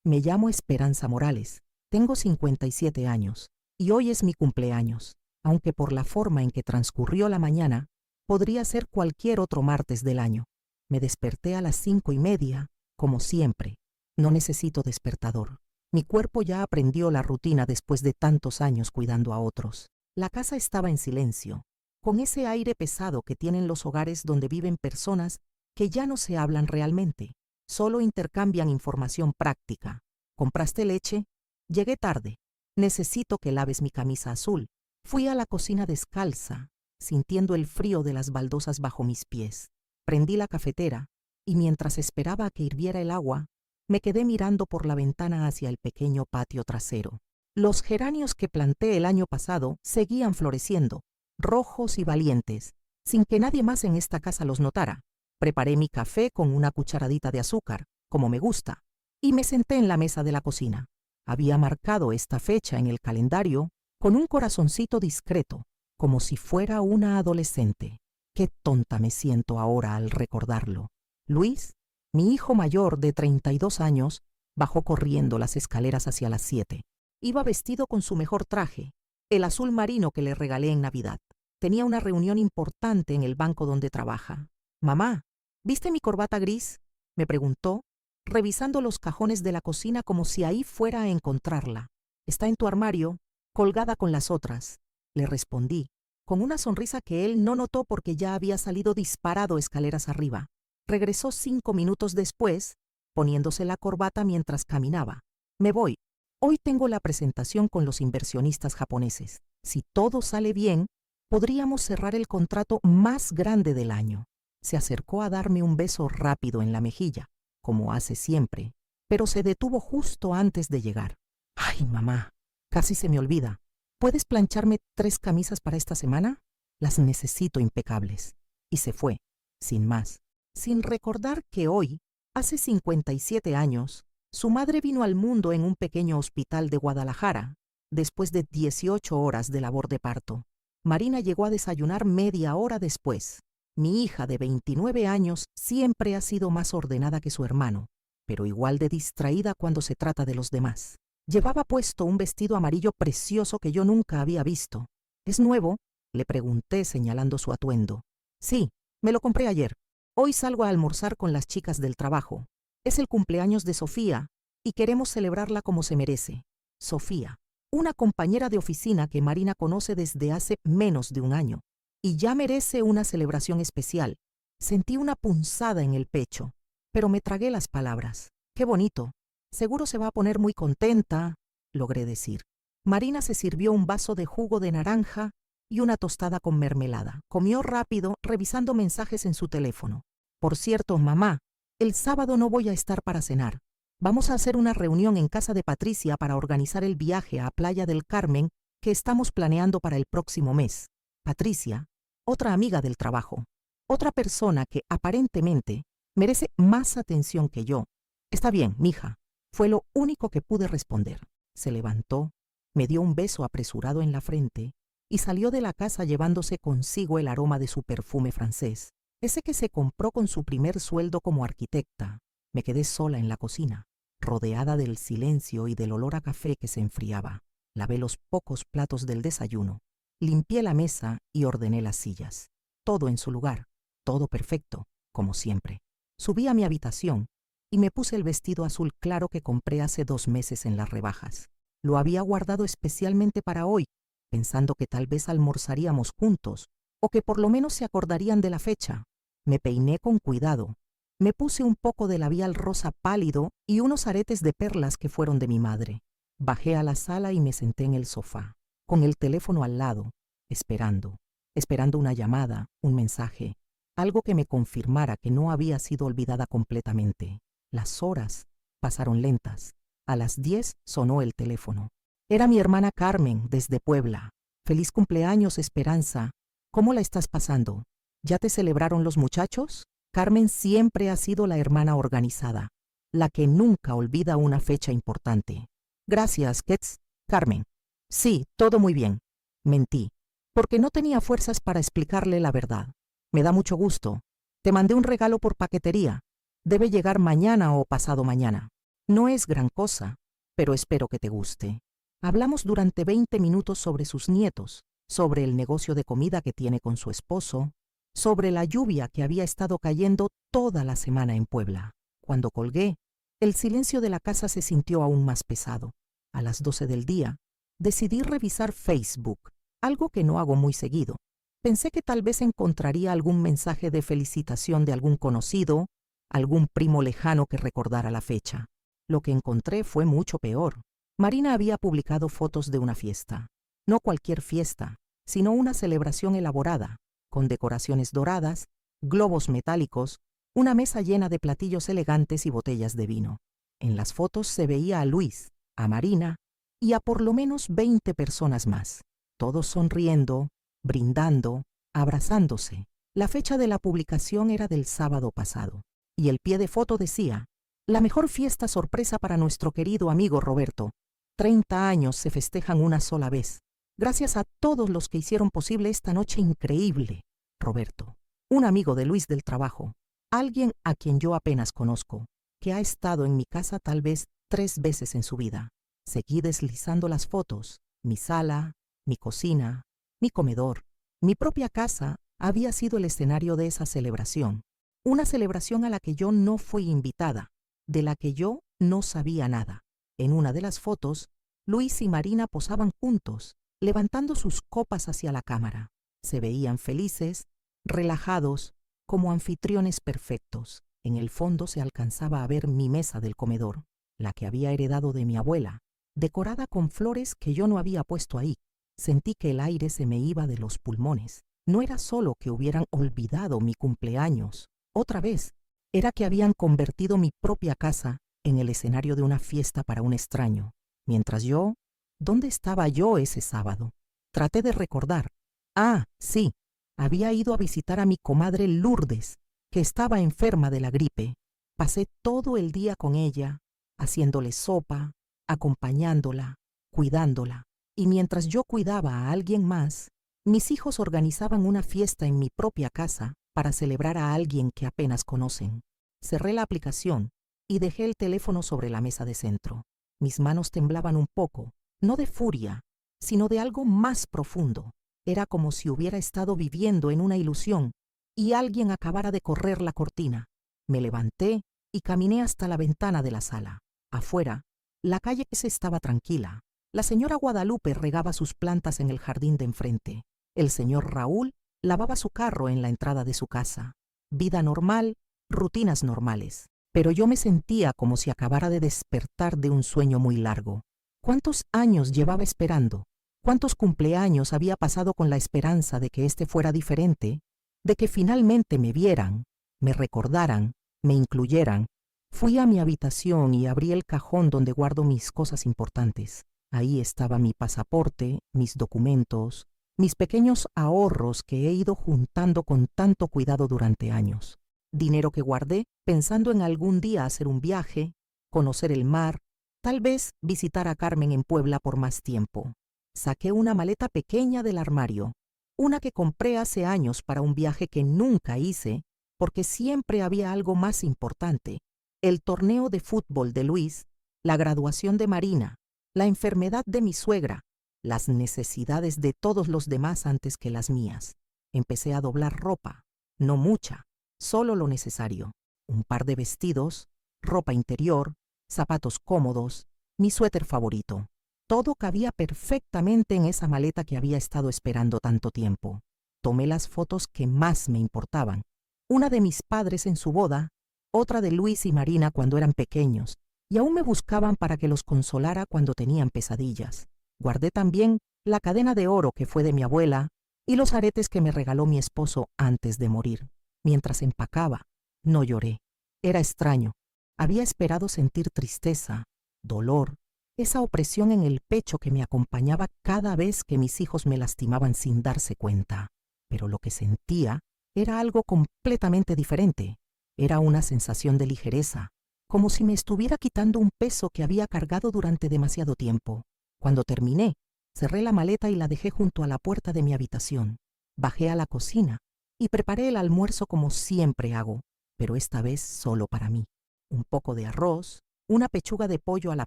Me llamo Esperanza Morales, tengo 57 años y hoy es mi cumpleaños, aunque por la forma en que transcurrió la mañana, podría ser cualquier otro martes del año. Me desperté a las 5:30, como siempre. No necesito despertador. Mi cuerpo ya aprendió la rutina después de tantos años cuidando a otros. La casa estaba en silencio, con ese aire pesado que tienen los hogares donde viven personas que ya no se hablan realmente, solo intercambian información práctica. ¿Compraste leche? Llegué tarde. Necesito que laves mi camisa azul. Fui a la cocina descalza, sintiendo el frío de las baldosas bajo mis pies. Prendí la cafetera y mientras esperaba a que hirviera el agua, me quedé mirando por la ventana hacia el pequeño patio trasero. Los geranios que planté el año pasado seguían floreciendo, rojos y valientes, sin que nadie más en esta casa los notara. Preparé mi café con una cucharadita de azúcar, como me gusta, y me senté en la mesa de la cocina. Había marcado esta fecha en el calendario con un corazoncito discreto, como si fuera una adolescente. Qué tonta me siento ahora al recordarlo. Luis, mi hijo mayor de 32 años, bajó corriendo las escaleras hacia las 7. Iba vestido con su mejor traje, el azul marino que le regalé en Navidad. Tenía una reunión importante en el banco donde trabaja. «Mamá, ¿viste mi corbata gris?», me preguntó, revisando los cajones de la cocina como si ahí fuera a encontrarla. «Está en tu armario, colgada con las otras», le respondí, con una sonrisa que él no notó porque ya había salido disparado escaleras arriba. Regresó 5 minutos después, poniéndose la corbata mientras caminaba. «Me voy. Hoy tengo la presentación con los inversionistas japoneses. Si todo sale bien, podríamos cerrar el contrato más grande del año». Se acercó a darme un beso rápido en la mejilla, como hace siempre, pero se detuvo justo antes de llegar. «Ay, mamá, casi se me olvida. ¿Puedes plancharme 3 camisas para esta semana? Las necesito impecables». Y se fue, sin más, sin recordar que hoy, hace 57 años, su madre vino al mundo en un pequeño hospital de Guadalajara, después de 18 horas de labor de parto. Marina llegó a desayunar media hora después. Mi hija de 29 años siempre ha sido más ordenada que su hermano, pero igual de distraída cuando se trata de los demás. Llevaba puesto un vestido amarillo precioso que yo nunca había visto. «¿Es nuevo?», le pregunté señalando su atuendo. «Sí, me lo compré ayer. Hoy salgo a almorzar con las chicas del trabajo. Es el cumpleaños de Sofía y queremos celebrarla como se merece». Sofía, una compañera de oficina que Marina conoce desde hace menos de un año. Y ya merece una celebración especial. Sentí una punzada en el pecho, pero me tragué las palabras. «Qué bonito. Seguro se va a poner muy contenta», logré decir. Marina se sirvió un vaso de jugo de naranja y una tostada con mermelada. Comió rápido, revisando mensajes en su teléfono. «Por cierto, mamá, el sábado no voy a estar para cenar. Vamos a hacer una reunión en casa de Patricia para organizar el viaje a Playa del Carmen que estamos planeando para el próximo mes. Patricia, otra amiga del trabajo, otra persona que aparentemente merece más atención que yo». «Está bien, mija», fue lo único que pude responder. Se levantó, me dio un beso apresurado en la frente y salió de la casa llevándose consigo el aroma de su perfume francés, ese que se compró con su primer sueldo como arquitecta. Me quedé sola en la cocina, rodeada del silencio y del olor a café que se enfriaba. Lavé los pocos platos del desayuno, limpié la mesa y ordené las sillas. Todo en su lugar, todo perfecto, como siempre. Subí a mi habitación y me puse el vestido azul claro que compré hace 2 meses en las rebajas. Lo había guardado especialmente para hoy, pensando que tal vez almorzaríamos juntos o que por lo menos se acordarían de la fecha. Me peiné con cuidado. Me puse un poco de labial rosa pálido y unos aretes de perlas que fueron de mi madre. Bajé a la sala y me senté en el sofá, con el teléfono al lado, esperando una llamada, un mensaje, algo que me confirmara que no había sido olvidada completamente. Las horas pasaron lentas. A las 10 sonó el teléfono. Era mi hermana Carmen, desde Puebla. «Feliz cumpleaños, Esperanza. ¿Cómo la estás pasando? ¿Ya te celebraron los muchachos?». Carmen siempre ha sido la hermana organizada, la que nunca olvida una fecha importante. «Gracias, Kets. Carmen. Sí, todo muy bien». Mentí, porque no tenía fuerzas para explicarle la verdad. «Me da mucho gusto. Te mandé un regalo por paquetería. Debe llegar mañana o pasado mañana». No es gran cosa, pero espero que te guste. Hablamos durante 20 minutos sobre sus nietos, sobre el negocio de comida que tiene con su esposo, sobre la lluvia que había estado cayendo toda la semana en Puebla. Cuando colgué, el silencio de la casa se sintió aún más pesado. A las 12 del día, decidí revisar Facebook, algo que no hago muy seguido. Pensé que tal vez encontraría algún mensaje de felicitación de algún conocido, algún primo lejano que recordara la fecha. Lo que encontré fue mucho peor. Marina había publicado fotos de una fiesta. No cualquier fiesta, sino una celebración elaborada, con decoraciones doradas, globos metálicos, una mesa llena de platillos elegantes y botellas de vino. En las fotos se veía a Luis, a Marina y a por lo menos 20 personas más, todos sonriendo, brindando, abrazándose. La fecha de la publicación era del sábado pasado, y el pie de foto decía: la mejor fiesta sorpresa para nuestro querido amigo Roberto. 30 años se festejan una sola vez. Gracias a todos los que hicieron posible esta noche increíble. Roberto, un amigo de Luis del trabajo, alguien a quien yo apenas conozco, que ha estado en mi casa tal vez 3 veces en su vida. Seguí deslizando las fotos. Mi sala, mi cocina, mi comedor, mi propia casa había sido el escenario de esa celebración. Una celebración a la que yo no fui invitada, de la que yo no sabía nada. En una de las fotos, Luis y Marina posaban juntos, levantando sus copas hacia la cámara. Se veían felices, relajados, como anfitriones perfectos. En el fondo se alcanzaba a ver mi mesa del comedor, la que había heredado de mi abuela, decorada con flores que yo no había puesto ahí. Sentí que el aire se me iba de los pulmones. No era solo que hubieran olvidado mi cumpleaños. Otra vez, era que habían convertido mi propia casa en el escenario de una fiesta para un extraño. Mientras yo, ¿dónde estaba yo ese sábado? Traté de recordar. Ah, sí, había ido a visitar a mi comadre Lourdes, que estaba enferma de la gripe. Pasé todo el día con ella, haciéndole sopa, acompañándola, cuidándola. Y mientras yo cuidaba a alguien más, mis hijos organizaban una fiesta en mi propia casa para celebrar a alguien que apenas conocen. Cerré la aplicación y dejé el teléfono sobre la mesa de centro. Mis manos temblaban un poco, no de furia, sino de algo más profundo. Era como si hubiera estado viviendo en una ilusión y alguien acabara de correr la cortina. Me levanté y caminé hasta la ventana de la sala. Afuera, la calle estaba tranquila. La señora Guadalupe regaba sus plantas en el jardín de enfrente. El señor Raúl lavaba su carro en la entrada de su casa. Vida normal, rutinas normales. Pero yo me sentía como si acabara de despertar de un sueño muy largo. ¿Cuántos años llevaba esperando? ¿Cuántos cumpleaños había pasado con la esperanza de que este fuera diferente? De que finalmente me vieran, me recordaran, me incluyeran. Fui a mi habitación y abrí el cajón donde guardo mis cosas importantes. Ahí estaba mi pasaporte, mis documentos, mis pequeños ahorros que he ido juntando con tanto cuidado durante años. Dinero que guardé pensando en algún día hacer un viaje, conocer el mar, tal vez visitar a Carmen en Puebla por más tiempo. Saqué una maleta pequeña del armario, una que compré hace años para un viaje que nunca hice, porque siempre había algo más importante: el torneo de fútbol de Luis, la graduación de Marina, la enfermedad de mi suegra, las necesidades de todos los demás antes que las mías. Empecé a doblar ropa, no mucha, solo lo necesario: un par de vestidos, ropa interior, zapatos cómodos, mi suéter favorito. Todo cabía perfectamente en esa maleta que había estado esperando tanto tiempo. Tomé las fotos que más me importaban: una de mis padres en su boda, otra de Luis y Marina cuando eran pequeños, y aún me buscaban para que los consolara cuando tenían pesadillas. Guardé también la cadena de oro que fue de mi abuela y los aretes que me regaló mi esposo antes de morir. Mientras empacaba, no lloré. Era extraño. Había esperado sentir tristeza, dolor, esa opresión en el pecho que me acompañaba cada vez que mis hijos me lastimaban sin darse cuenta. Pero lo que sentía era algo completamente diferente. Era una sensación de ligereza, como si me estuviera quitando un peso que había cargado durante demasiado tiempo. Cuando terminé, cerré la maleta y la dejé junto a la puerta de mi habitación. Bajé a la cocina y preparé el almuerzo como siempre hago, pero esta vez solo para mí. Un poco de arroz, una pechuga de pollo a la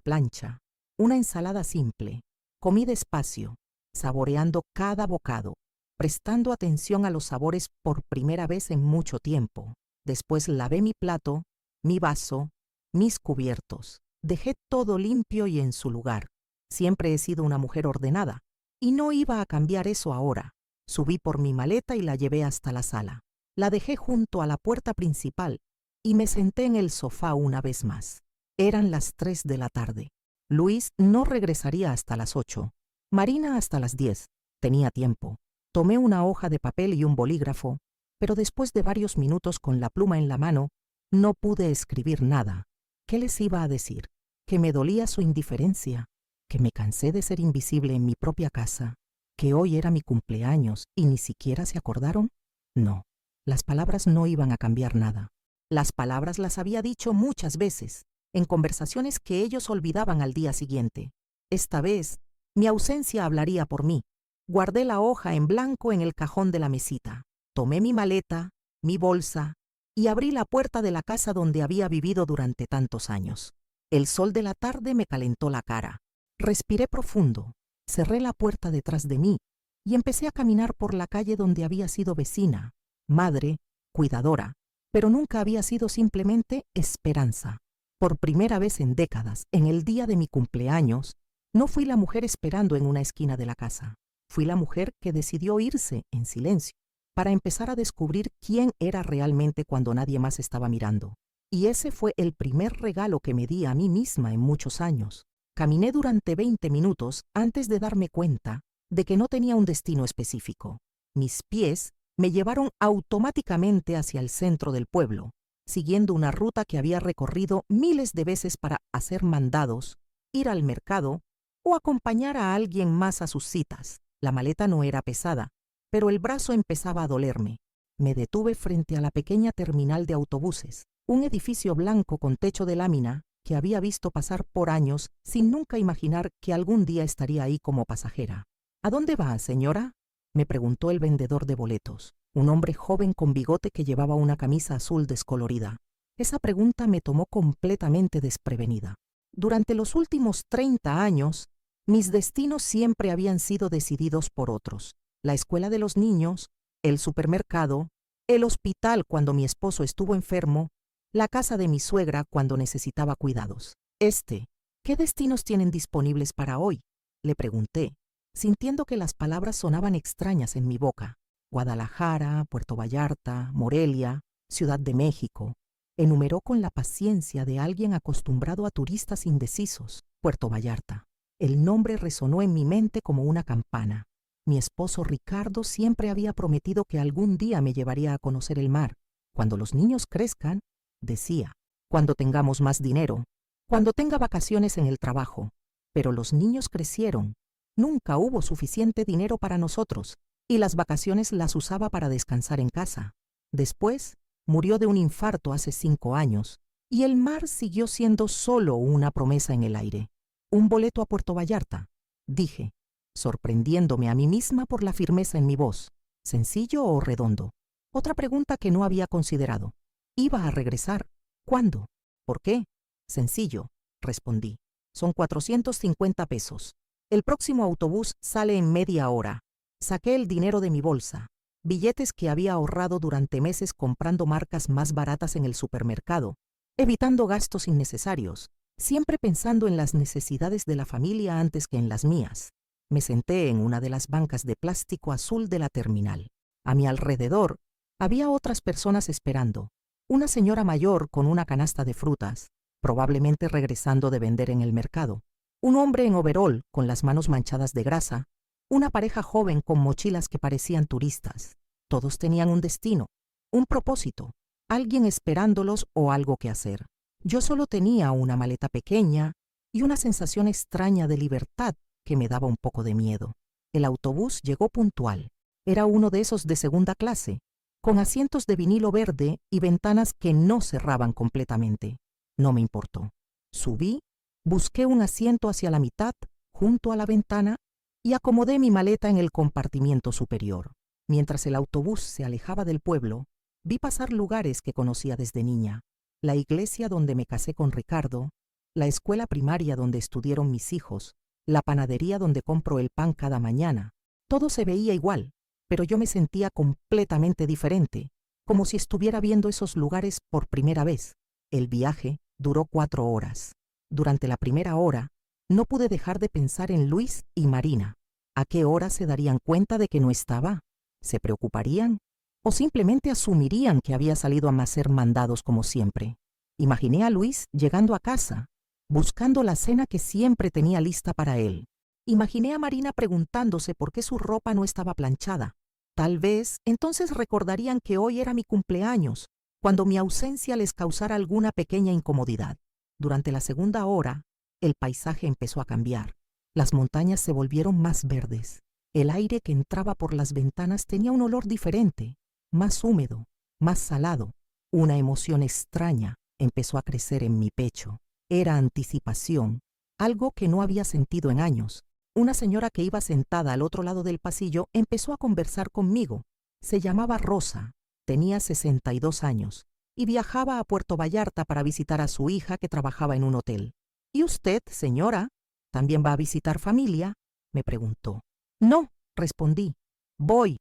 plancha, una ensalada simple. Comí despacio, saboreando cada bocado, prestando atención a los sabores por primera vez en mucho tiempo. Después lavé mi plato, mi vaso, mis cubiertos. Dejé todo limpio y en su lugar. Siempre he sido una mujer ordenada, y no iba a cambiar eso ahora. Subí por mi maleta y la llevé hasta la sala. La dejé junto a la puerta principal y me senté en el sofá una vez más. Eran las 3 de la tarde. Luis no regresaría hasta las 8. Marina hasta las 10. Tenía tiempo. Tomé una hoja de papel y un bolígrafo, pero después de varios minutos con la pluma en la mano, no pude escribir nada. ¿Qué les iba a decir? ¿Que me dolía su indiferencia? ¿Que me cansé de ser invisible en mi propia casa? ¿Que hoy era mi cumpleaños y ni siquiera se acordaron? No, las palabras no iban a cambiar nada. Las palabras las había dicho muchas veces, en conversaciones que ellos olvidaban al día siguiente. Esta vez, mi ausencia hablaría por mí. Guardé la hoja en blanco en el cajón de la mesita. Tomé mi maleta, mi bolsa, y abrí la puerta de la casa donde había vivido durante tantos años. El sol de la tarde me calentó la cara. Respiré profundo, cerré la puerta detrás de mí y empecé a caminar por la calle donde había sido vecina, madre, cuidadora, pero nunca había sido simplemente Esperanza. Por primera vez en décadas, en el día de mi cumpleaños, no fui la mujer esperando en una esquina de la casa. Fui la mujer que decidió irse en silencio para empezar a descubrir quién era realmente cuando nadie más estaba mirando. Y ese fue el primer regalo que me di a mí misma en muchos años. Caminé durante 20 minutos antes de darme cuenta de que no tenía un destino específico. Mis pies me llevaron automáticamente hacia el centro del pueblo, siguiendo una ruta que había recorrido miles de veces para hacer mandados, ir al mercado o acompañar a alguien más a sus citas. La maleta no era pesada, pero el brazo empezaba a dolerme. Me detuve frente a la pequeña terminal de autobuses, un edificio blanco con techo de lámina que había visto pasar por años sin nunca imaginar que algún día estaría ahí como pasajera. ¿A dónde va, señora?, me preguntó el vendedor de boletos, un hombre joven con bigote que llevaba una camisa azul descolorida. Esa pregunta me tomó completamente desprevenida. Durante los últimos 30 años, mis destinos siempre habían sido decididos por otros. La escuela de los niños, el supermercado, el hospital cuando mi esposo estuvo enfermo, la casa de mi suegra cuando necesitaba cuidados. ¿Qué destinos tienen disponibles para hoy?, le pregunté, sintiendo que las palabras sonaban extrañas en mi boca. Guadalajara, Puerto Vallarta, Morelia, Ciudad de México. Enumeró con la paciencia de alguien acostumbrado a turistas indecisos. Puerto Vallarta. El nombre resonó en mi mente como una campana. Mi esposo Ricardo siempre había prometido que algún día me llevaría a conocer el mar. Cuando los niños crezcan, decía, cuando tengamos más dinero, cuando tenga vacaciones en el trabajo. Pero los niños crecieron. Nunca hubo suficiente dinero para nosotros, y las vacaciones las usaba para descansar en casa. Después, murió de un infarto hace 5 años, y el mar siguió siendo solo una promesa en el aire. Un boleto a Puerto Vallarta, dije, sorprendiéndome a mí misma por la firmeza en mi voz. ¿Sencillo o redondo? Otra pregunta que no había considerado. ¿Iba a regresar? ¿Cuándo? ¿Por qué? Sencillo, respondí. Son 450 pesos. El próximo autobús sale en media hora. Saqué el dinero de mi bolsa, billetes que había ahorrado durante meses comprando marcas más baratas en el supermercado, evitando gastos innecesarios, siempre pensando en las necesidades de la familia antes que en las mías. Me senté en una de las bancas de plástico azul de la terminal. A mi alrededor había otras personas esperando. Una señora mayor con una canasta de frutas, probablemente regresando de vender en el mercado. Un hombre en overol con las manos manchadas de grasa. Una pareja joven con mochilas que parecían turistas. Todos tenían un destino, un propósito, alguien esperándolos o algo que hacer. Yo solo tenía una maleta pequeña y una sensación extraña de libertad que me daba un poco de miedo. El autobús llegó puntual. Era uno de esos de segunda clase, con asientos de vinilo verde y ventanas que no cerraban completamente. No me importó. Subí, busqué un asiento hacia la mitad, junto a la ventana, y acomodé mi maleta en el compartimiento superior. Mientras el autobús se alejaba del pueblo, vi pasar lugares que conocía desde niña. La iglesia donde me casé con Ricardo, la escuela primaria donde estudiaron mis hijos, la panadería donde compro el pan cada mañana. Todo se veía igual, pero yo me sentía completamente diferente, como si estuviera viendo esos lugares por primera vez. El viaje duró 4 horas. Durante la primera hora, no pude dejar de pensar en Luis y Marina. ¿A qué hora se darían cuenta de que no estaba? ¿Se preocuparían? ¿O simplemente asumirían que había salido a hacer mandados como siempre? Imaginé a Luis llegando a casa, buscando la cena que siempre tenía lista para él. Imaginé a Marina preguntándose por qué su ropa no estaba planchada. Tal vez entonces recordarían que hoy era mi cumpleaños, cuando mi ausencia les causara alguna pequeña incomodidad. Durante la segunda hora, el paisaje empezó a cambiar. Las montañas se volvieron más verdes. El aire que entraba por las ventanas tenía un olor diferente, más húmedo, más salado. Una emoción extraña empezó a crecer en mi pecho. Era anticipación, algo que no había sentido en años. Una señora que iba sentada al otro lado del pasillo empezó a conversar conmigo. Se llamaba Rosa, tenía 62 años y viajaba a Puerto Vallarta para visitar a su hija que trabajaba en un hotel. ¿Y usted, señora, también va a visitar familia?, me preguntó. No, respondí. Voy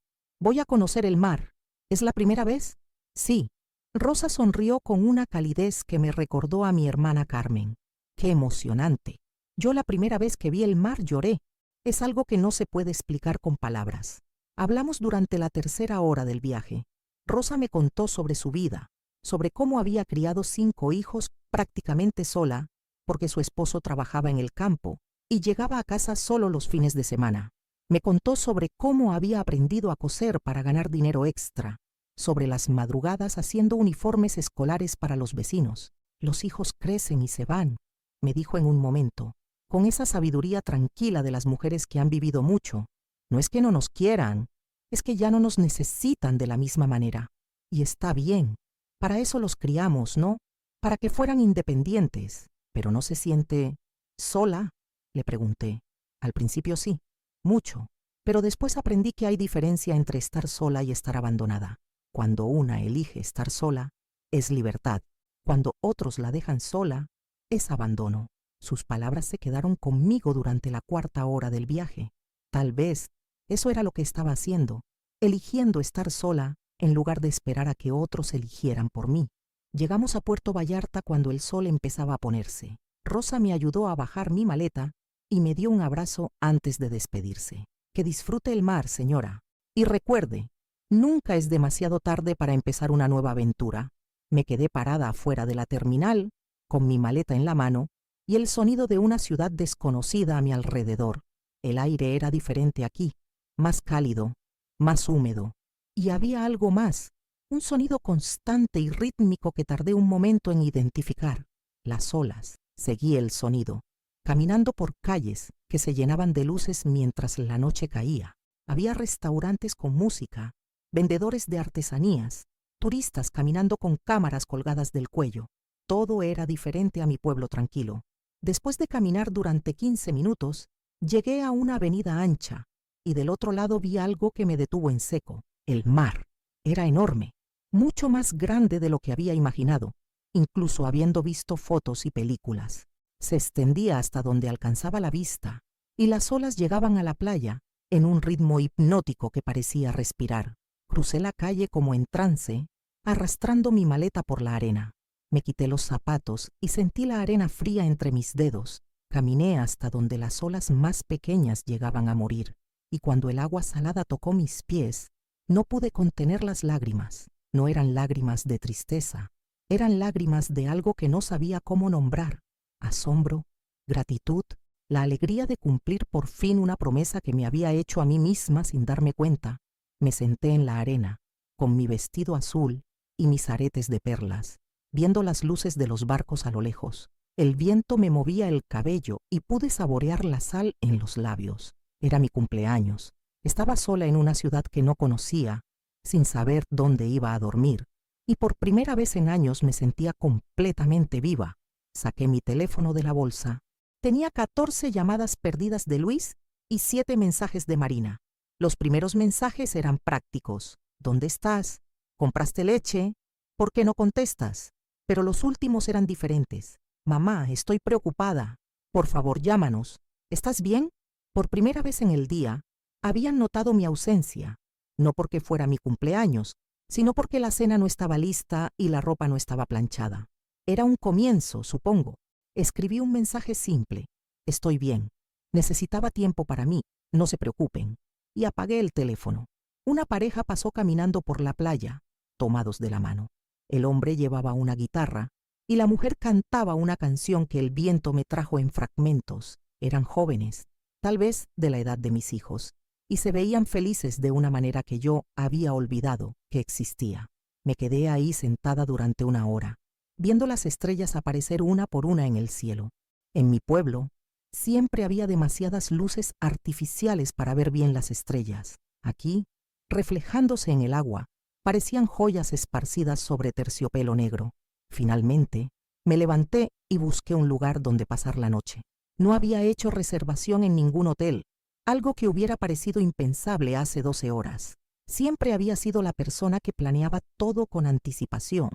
a conocer el mar. ¿Es la primera vez? Sí. Rosa sonrió con una calidez que me recordó a mi hermana Carmen. ¡Qué emocionante! Yo la primera vez que vi el mar lloré. Es algo que no se puede explicar con palabras. Hablamos durante la tercera hora del viaje. Rosa me contó sobre su vida, sobre cómo había criado 5 hijos prácticamente sola, porque su esposo trabajaba en el campo y llegaba a casa solo los fines de semana. Me contó sobre cómo había aprendido a coser para ganar dinero extra, sobre las madrugadas haciendo uniformes escolares para los vecinos. Los hijos crecen y se van, me dijo en un momento, con esa sabiduría tranquila de las mujeres que han vivido mucho. No es que no nos quieran, es que ya no nos necesitan de la misma manera. Y está bien, para eso los criamos, ¿no? Para que fueran independientes. ¿Pero no se siente sola?, le pregunté. Al principio sí, mucho, pero después aprendí que hay diferencia entre estar sola y estar abandonada. Cuando una elige estar sola, es libertad. Cuando otros la dejan sola, es abandono. Sus palabras se quedaron conmigo durante la 4ª hora del viaje. Tal vez eso era lo que estaba haciendo, eligiendo estar sola en lugar de esperar a que otros eligieran por mí. Llegamos a Puerto Vallarta cuando el sol empezaba a ponerse. Rosa me ayudó a bajar mi maleta y me dio un abrazo antes de despedirse. Que disfrute el mar, señora. Y recuerde, nunca es demasiado tarde para empezar una nueva aventura. Me quedé parada afuera de la terminal, con mi maleta en la mano, y el sonido de una ciudad desconocida a mi alrededor. El aire era diferente aquí, más cálido, más húmedo. Y había algo más, un sonido constante y rítmico que tardé un momento en identificar. Las olas. Seguí el sonido, caminando por calles que se llenaban de luces mientras la noche caía. Había restaurantes con música, vendedores de artesanías, turistas caminando con cámaras colgadas del cuello. Todo era diferente a mi pueblo tranquilo. Después de caminar durante 15 minutos, llegué a una avenida ancha y del otro lado vi algo que me detuvo en seco. El mar. Era enorme, mucho más grande de lo que había imaginado, incluso habiendo visto fotos y películas. Se extendía hasta donde alcanzaba la vista y las olas llegaban a la playa en un ritmo hipnótico que parecía respirar. Crucé la calle como en trance, arrastrando mi maleta por la arena. Me quité los zapatos y sentí la arena fría entre mis dedos. Caminé hasta donde las olas más pequeñas llegaban a morir, y cuando el agua salada tocó mis pies, no pude contener las lágrimas. No eran lágrimas de tristeza, eran lágrimas de algo que no sabía cómo nombrar. Asombro, gratitud, la alegría de cumplir por fin una promesa que me había hecho a mí misma sin darme cuenta. Me senté en la arena, con mi vestido azul y mis aretes de perlas, viendo las luces de los barcos a lo lejos. El viento me movía el cabello y pude saborear la sal en los labios. Era mi cumpleaños. Estaba sola en una ciudad que no conocía, sin saber dónde iba a dormir, y por primera vez en años me sentía completamente viva. Saqué mi teléfono de la bolsa. Tenía 14 llamadas perdidas de Luis y 7 mensajes de Marina. Los primeros mensajes eran prácticos. ¿Dónde estás? ¿Compraste leche? ¿Por qué no contestas? Pero los últimos eran diferentes. Mamá, estoy preocupada. Por favor, llámanos. ¿Estás bien? Por primera vez en el día, habían notado mi ausencia, no porque fuera mi cumpleaños, sino porque la cena no estaba lista y la ropa no estaba planchada. Era un comienzo, supongo. Escribí un mensaje simple. Estoy bien. Necesitaba tiempo para mí, no se preocupen. Y apagué el teléfono. Una pareja pasó caminando por la playa, tomados de la mano. El hombre llevaba una guitarra y la mujer cantaba una canción que el viento me trajo en fragmentos. Eran jóvenes, tal vez de la edad de mis hijos, y se veían felices de una manera que yo había olvidado que existía. Me quedé ahí sentada durante una hora, viendo las estrellas aparecer una por una en el cielo. En mi pueblo, siempre había demasiadas luces artificiales para ver bien las estrellas. Aquí, reflejándose en el agua, parecían joyas esparcidas sobre terciopelo negro. Finalmente, me levanté y busqué un lugar donde pasar la noche. No había hecho reservación en ningún hotel, algo que hubiera parecido impensable hace 12 horas. Siempre había sido la persona que planeaba todo con anticipación,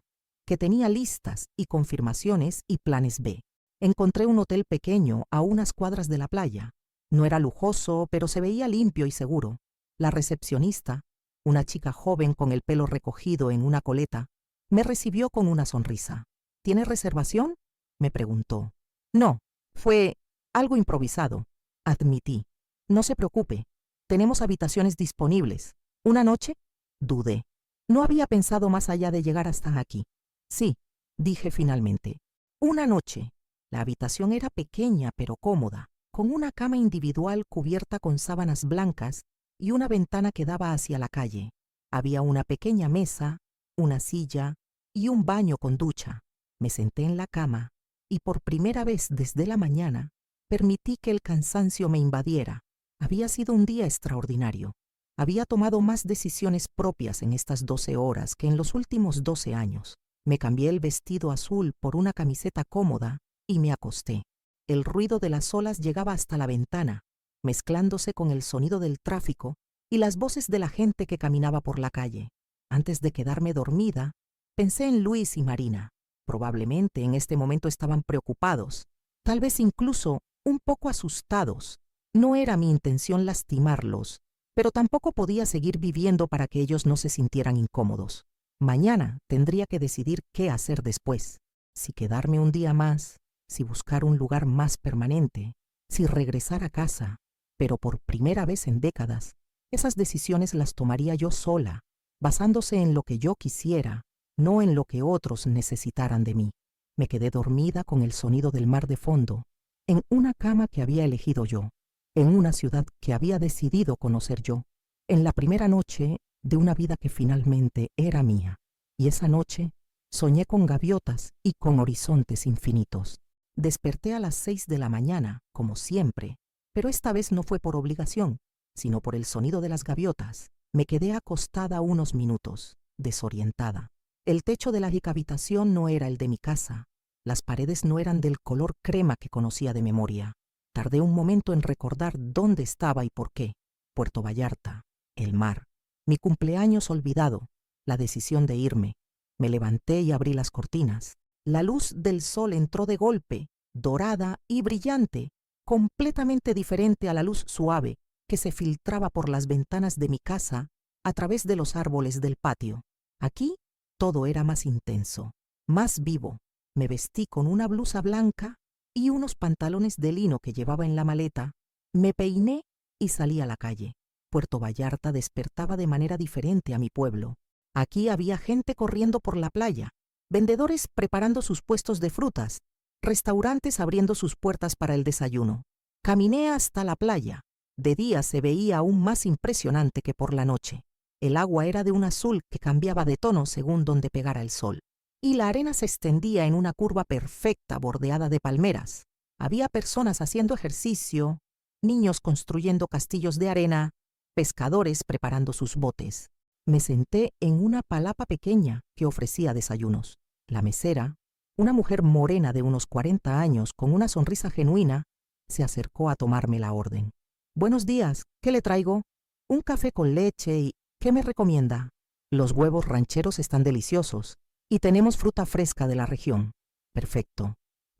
que tenía listas y confirmaciones y planes B. Encontré un hotel pequeño a unas cuadras de la playa. No era lujoso, pero se veía limpio y seguro. La recepcionista, una chica joven con el pelo recogido en una coleta, me recibió con una sonrisa. ¿Tiene reservación?, me preguntó. No, fue algo improvisado, admití. No se preocupe, tenemos habitaciones disponibles. ¿Una noche? Dudé. No había pensado más allá de llegar hasta aquí. Sí, dije finalmente. Una noche. La habitación era pequeña pero cómoda, con una cama individual cubierta con sábanas blancas y una ventana que daba hacia la calle. Había una pequeña mesa, una silla y un baño con ducha. Me senté en la cama y por primera vez desde la mañana permití que el cansancio me invadiera. Había sido un día extraordinario. Había tomado más decisiones propias en estas 12 horas que en los últimos 12 años. Me cambié el vestido azul por una camiseta cómoda y me acosté. El ruido de las olas llegaba hasta la ventana, mezclándose con el sonido del tráfico y las voces de la gente que caminaba por la calle. Antes de quedarme dormida, pensé en Luis y Marina. Probablemente en este momento estaban preocupados, tal vez incluso un poco asustados. No era mi intención lastimarlos, pero tampoco podía seguir viviendo para que ellos no se sintieran incómodos. Mañana tendría que decidir qué hacer después. Si quedarme un día más, si buscar un lugar más permanente, si regresar a casa. Pero por primera vez en décadas, esas decisiones las tomaría yo sola, basándose en lo que yo quisiera, no en lo que otros necesitaran de mí. Me quedé dormida con el sonido del mar de fondo, en una cama que había elegido yo, en una ciudad que había decidido conocer yo, en la primera noche de una vida que finalmente era mía. Y esa noche soñé con gaviotas y con horizontes infinitos. Desperté a las 6 de la mañana, como siempre, pero esta vez no fue por obligación, sino por el sonido de las gaviotas. Me quedé acostada unos minutos, desorientada. El techo de la habitación no era el de mi casa. Las paredes no eran del color crema que conocía de memoria. Tardé un momento en recordar dónde estaba y por qué. Puerto Vallarta, el mar, mi cumpleaños olvidado, la decisión de irme. Me levanté y abrí las cortinas. La luz del sol entró de golpe, dorada y brillante, completamente diferente a la luz suave que se filtraba por las ventanas de mi casa a través de los árboles del patio. Aquí todo era más intenso, más vivo. Me vestí con una blusa blanca y unos pantalones de lino que llevaba en la maleta. Me peiné y salí a la calle. Puerto Vallarta despertaba de manera diferente a mi pueblo. Aquí había gente corriendo por la playa, vendedores preparando sus puestos de frutas, restaurantes abriendo sus puertas para el desayuno. Caminé hasta la playa. De día se veía aún más impresionante que por la noche. El agua era de un azul que cambiaba de tono según donde pegara el sol, y la arena se extendía en una curva perfecta bordeada de palmeras. Había personas haciendo ejercicio, niños construyendo castillos de arena, pescadores preparando sus botes. Me senté en una palapa pequeña que ofrecía desayunos. La mesera, una mujer morena de unos 40 años con una sonrisa genuina, se acercó a tomarme la orden. «Buenos días, ¿qué le traigo?» «Un café con leche y... ¿qué me recomienda?» «Los huevos rancheros están deliciosos y tenemos fruta fresca de la región». «Perfecto».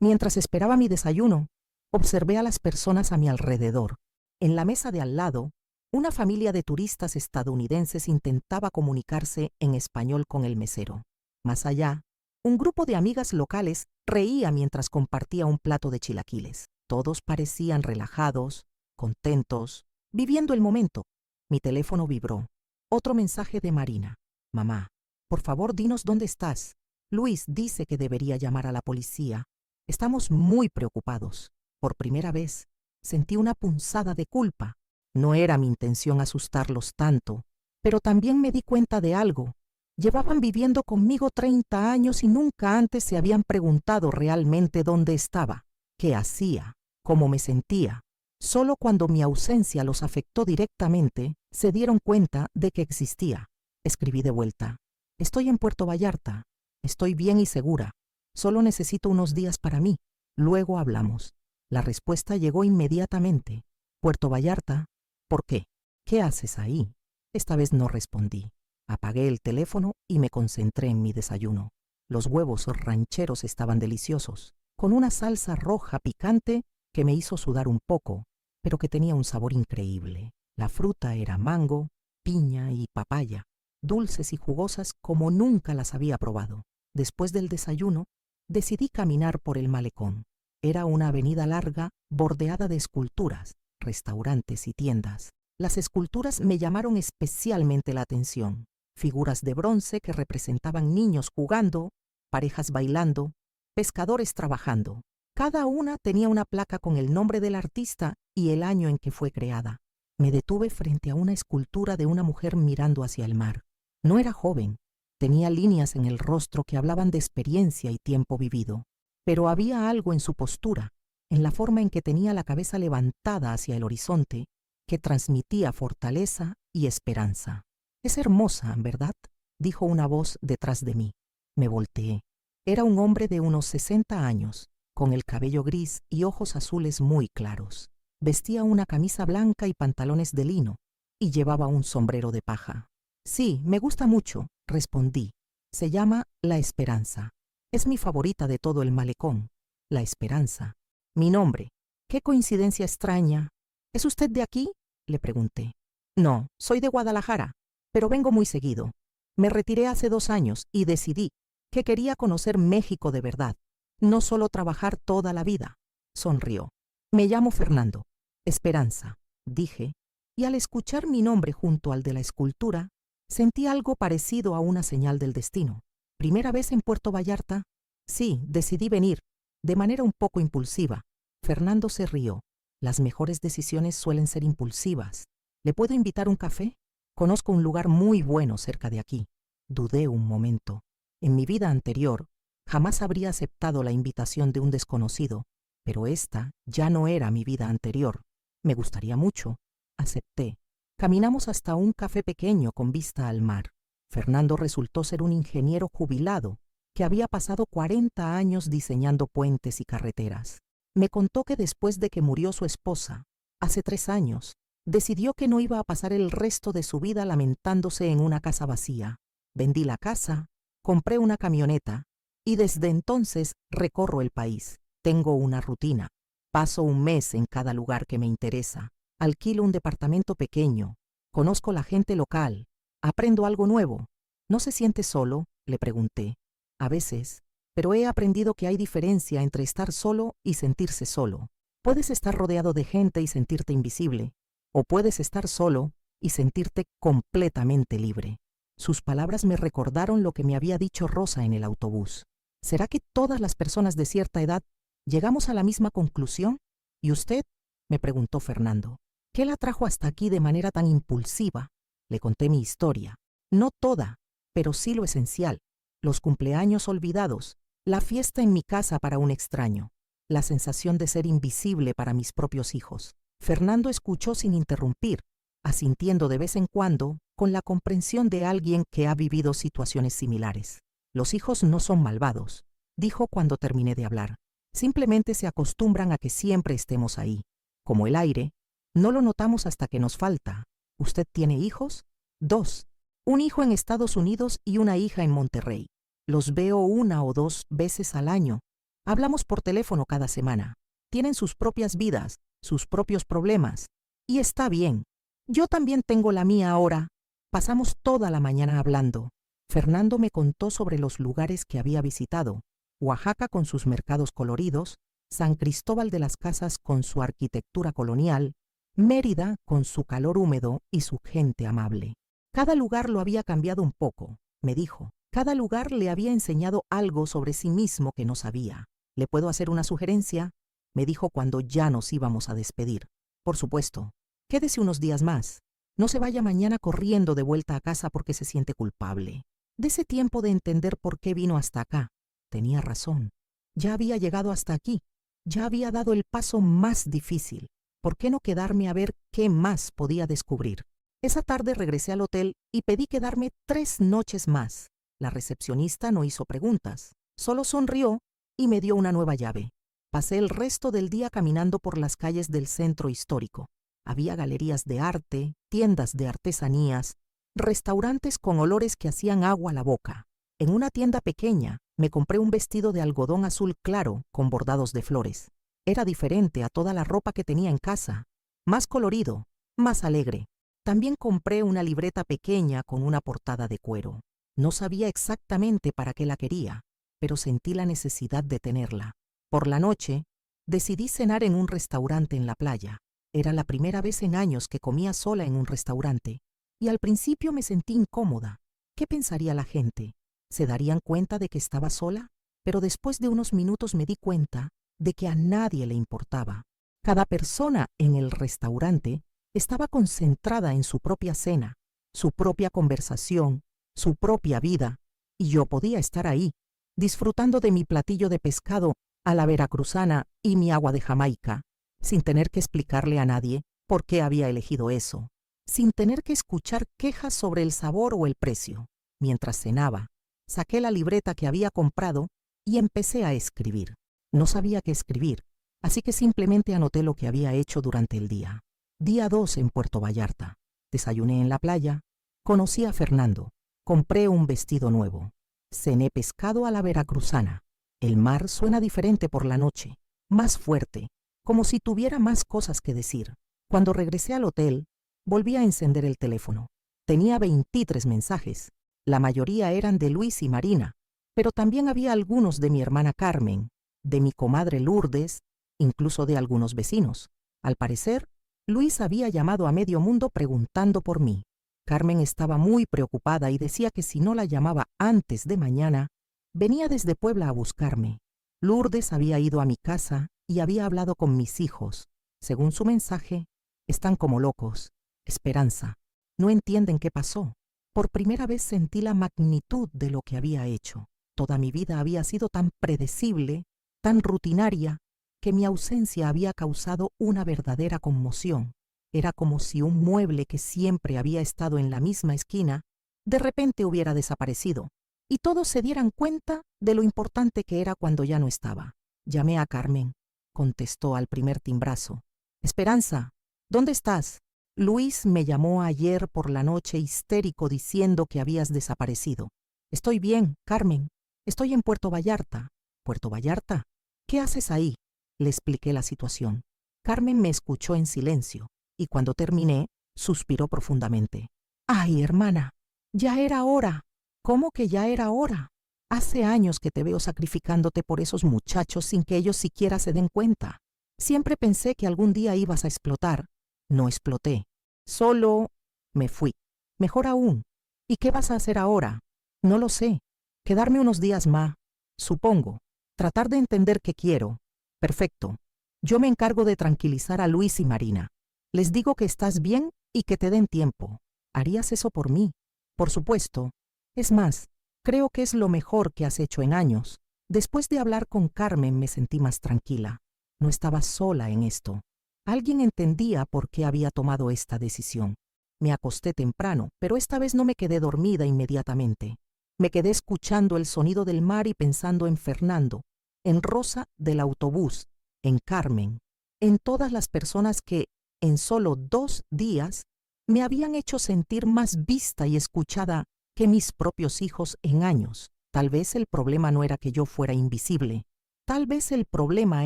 Mientras esperaba mi desayuno, observé a las personas a mi alrededor. En la mesa de al lado, una familia de turistas estadounidenses intentaba comunicarse en español con el mesero. Más allá, un grupo de amigas locales reía mientras compartía un plato de chilaquiles. Todos parecían relajados, contentos, viviendo el momento. Mi teléfono vibró. Otro mensaje de Marina. Mamá, por favor dinos dónde estás. Luis dice que debería llamar a la policía. Estamos muy preocupados. Por primera vez, sentí una punzada de culpa. No era mi intención asustarlos tanto, pero también me di cuenta de algo. Llevaban viviendo conmigo 30 años y nunca antes se habían preguntado realmente dónde estaba, qué hacía, cómo me sentía. Solo cuando mi ausencia los afectó directamente, se dieron cuenta de que existía. Escribí de vuelta. Estoy en Puerto Vallarta. Estoy bien y segura. Solo necesito unos días para mí. Luego hablamos. La respuesta llegó inmediatamente. Puerto Vallarta. ¿Por qué? ¿Qué haces ahí? Esta vez no respondí. Apagué el teléfono y me concentré en mi desayuno. Los huevos rancheros estaban deliciosos, con una salsa roja picante que me hizo sudar un poco, pero que tenía un sabor increíble. La fruta era mango, piña y papaya, dulces y jugosas como nunca las había probado. Después del desayuno, decidí caminar por el malecón. Era una avenida larga, bordeada de esculturas, restaurantes y tiendas. Las esculturas me llamaron especialmente la atención. Figuras de bronce que representaban niños jugando, parejas bailando, pescadores trabajando. Cada una tenía una placa con el nombre del artista y el año en que fue creada. Me detuve frente a una escultura de una mujer mirando hacia el mar. No era joven, tenía líneas en el rostro que hablaban de experiencia y tiempo vivido, pero había algo en su postura, en la forma en que tenía la cabeza levantada hacia el horizonte, que transmitía fortaleza y esperanza. «Es hermosa, ¿verdad?», dijo una voz detrás de mí. Me volteé. Era un hombre de unos 60 años, con el cabello gris y ojos azules muy claros. Vestía una camisa blanca y pantalones de lino, y llevaba un sombrero de paja. «Sí, me gusta mucho», respondí. «Se llama La Esperanza. Es mi favorita de todo el malecón. La Esperanza. Mi nombre. Qué coincidencia extraña. ¿Es usted de aquí?», le pregunté. «No, soy de Guadalajara, pero vengo muy seguido. Me retiré hace 2 años y decidí que quería conocer México de verdad, no solo trabajar toda la vida». Sonrió. «Me llamo Fernando. Esperanza», dije, y al escuchar mi nombre junto al de la escultura, sentí algo parecido a una señal del destino. «¿Primera vez en Puerto Vallarta?». «Sí, decidí venir, de manera un poco impulsiva». Fernando se rió. «Las mejores decisiones suelen ser impulsivas. ¿Le puedo invitar un café? Conozco un lugar muy bueno cerca de aquí». Dudé un momento. En mi vida anterior, jamás habría aceptado la invitación de un desconocido, pero esta ya no era mi vida anterior. Me gustaría mucho. Acepté. Caminamos hasta un café pequeño con vista al mar. Fernando resultó ser un ingeniero jubilado que había pasado 40 años diseñando puentes y carreteras. Me contó que después de que murió su esposa, hace 3 años, decidió que no iba a pasar el resto de su vida lamentándose en una casa vacía. Vendí la casa, compré una camioneta y desde entonces recorro el país. Tengo una rutina. Paso un mes en cada lugar que me interesa. Alquilo un departamento pequeño. Conozco la gente local. Aprendo algo nuevo. ¿No se siente solo?, le pregunté. A veces, pero he aprendido que hay diferencia entre estar solo y sentirse solo. Puedes estar rodeado de gente y sentirte invisible, o puedes estar solo y sentirte completamente libre. Sus palabras me recordaron lo que me había dicho Rosa en el autobús. ¿Será que todas las personas de cierta edad llegamos a la misma conclusión? ¿Y usted?, me preguntó Fernando. ¿Qué la trajo hasta aquí de manera tan impulsiva? Le conté mi historia. No toda, pero sí lo esencial. Los cumpleaños olvidados, la fiesta en mi casa para un extraño, la sensación de ser invisible para mis propios hijos. Fernando escuchó sin interrumpir, asintiendo de vez en cuando con la comprensión de alguien que ha vivido situaciones similares. «Los hijos no son malvados», dijo cuando terminé de hablar. «Simplemente se acostumbran a que siempre estemos ahí. Como el aire, no lo notamos hasta que nos falta. ¿Usted tiene hijos?». «2. Un hijo en Estados Unidos y una hija en Monterrey. Los veo 1 o 2 veces al año, Hablamos por teléfono cada semana. Tienen sus propias vidas, sus propios problemas. Y está bien. Yo también tengo la mía ahora. Pasamos toda la mañana hablando. Fernando me contó sobre los lugares que había visitado. Oaxaca con sus mercados coloridos, San Cristóbal de las Casas con su arquitectura colonial, Mérida con su calor húmedo y su gente amable. Cada lugar lo había cambiado un poco, me dijo. Cada lugar le había enseñado algo sobre sí mismo que no sabía. ¿Le puedo hacer una sugerencia?, me dijo cuando ya nos íbamos a despedir. Por supuesto. Quédese unos días más. No se vaya mañana corriendo de vuelta a casa porque se siente culpable. Dese tiempo de entender por qué vino hasta acá. Tenía razón. Ya había llegado hasta aquí. Ya había dado el paso más difícil. ¿Por qué no quedarme a ver qué más podía descubrir? Esa tarde regresé al hotel y pedí quedarme 3 noches más. La recepcionista no hizo preguntas, solo sonrió y me dio una nueva llave. Pasé el resto del día caminando por las calles del centro histórico. Había galerías de arte, tiendas de artesanías, restaurantes con olores que hacían agua a la boca. En una tienda pequeña me compré un vestido de algodón azul claro con bordados de flores. Era diferente a toda la ropa que tenía en casa, más colorido, más alegre. También compré una libreta pequeña con una portada de cuero. No sabía exactamente para qué la quería, pero sentí la necesidad de tenerla. Por la noche, decidí cenar en un restaurante en la playa. Era la primera vez en años que comía sola en un restaurante, y al principio me sentí incómoda. ¿Qué pensaría la gente? ¿Se darían cuenta de que estaba sola? Pero después de unos minutos me di cuenta de que a nadie le importaba. Cada persona en el restaurante estaba concentrada en su propia cena, su propia conversación, su propia vida, y yo podía estar ahí, disfrutando de mi platillo de pescado a la veracruzana y mi agua de Jamaica, sin tener que explicarle a nadie por qué había elegido eso, sin tener que escuchar quejas sobre el sabor o el precio. Mientras cenaba, saqué la libreta que había comprado y empecé a escribir. No sabía qué escribir, así que simplemente anoté lo que había hecho durante el día. Día 2 en Puerto Vallarta. Desayuné en la playa, conocí a Fernando, compré un vestido nuevo, cené pescado a la veracruzana. El mar suena diferente por la noche, más fuerte, como si tuviera más cosas que decir. Cuando regresé al hotel, volví a encender el teléfono. Tenía 23 mensajes. La mayoría eran de Luis y Marina, pero también había algunos de mi hermana Carmen, de mi comadre Lourdes, incluso de algunos vecinos. Al parecer, Luis había llamado a medio mundo preguntando por mí. Carmen estaba muy preocupada y decía que si no la llamaba antes de mañana, venía desde Puebla a buscarme. Lourdes había ido a mi casa y había hablado con mis hijos. Según su mensaje, están como locos. Esperanza. No entienden qué pasó. Por primera vez sentí la magnitud de lo que había hecho. Toda mi vida había sido tan predecible, tan rutinaria, que mi ausencia había causado una verdadera conmoción. Era como si un mueble que siempre había estado en la misma esquina, de repente hubiera desaparecido, y todos se dieran cuenta de lo importante que era cuando ya no estaba. Llamé a Carmen. Contestó al primer timbrazo. Esperanza, ¿dónde estás? Luis me llamó ayer por la noche histérico diciendo que habías desaparecido. Estoy bien, Carmen. Estoy en Puerto Vallarta. ¿Puerto Vallarta? ¿Qué haces ahí? Le expliqué la situación. Carmen me escuchó en silencio, y cuando terminé, suspiró profundamente. ¡Ay, hermana! Ya era hora. ¿Cómo que ya era hora? Hace años que te veo sacrificándote por esos muchachos sin que ellos siquiera se den cuenta. Siempre pensé que algún día ibas a explotar. No exploté. Solo me fui. Mejor aún. ¿Y qué vas a hacer ahora? No lo sé. Quedarme unos días más. Supongo. Tratar de entender qué quiero. Perfecto. Yo me encargo de tranquilizar a Luis y Marina. Les digo que estás bien y que te den tiempo. ¿Harías eso por mí? Por supuesto. Es más, creo que es lo mejor que has hecho en años. Después de hablar con Carmen me sentí más tranquila. No estaba sola en esto. Alguien entendía por qué había tomado esta decisión. Me acosté temprano, pero esta vez no me quedé dormida inmediatamente. Me quedé escuchando el sonido del mar y pensando en Fernando, en Rosa del autobús, en Carmen, en todas las personas que, en solo 2 días, me habían hecho sentir más vista y escuchada que mis propios hijos en años. Tal vez el problema no era que yo fuera invisible, Tal vez el problema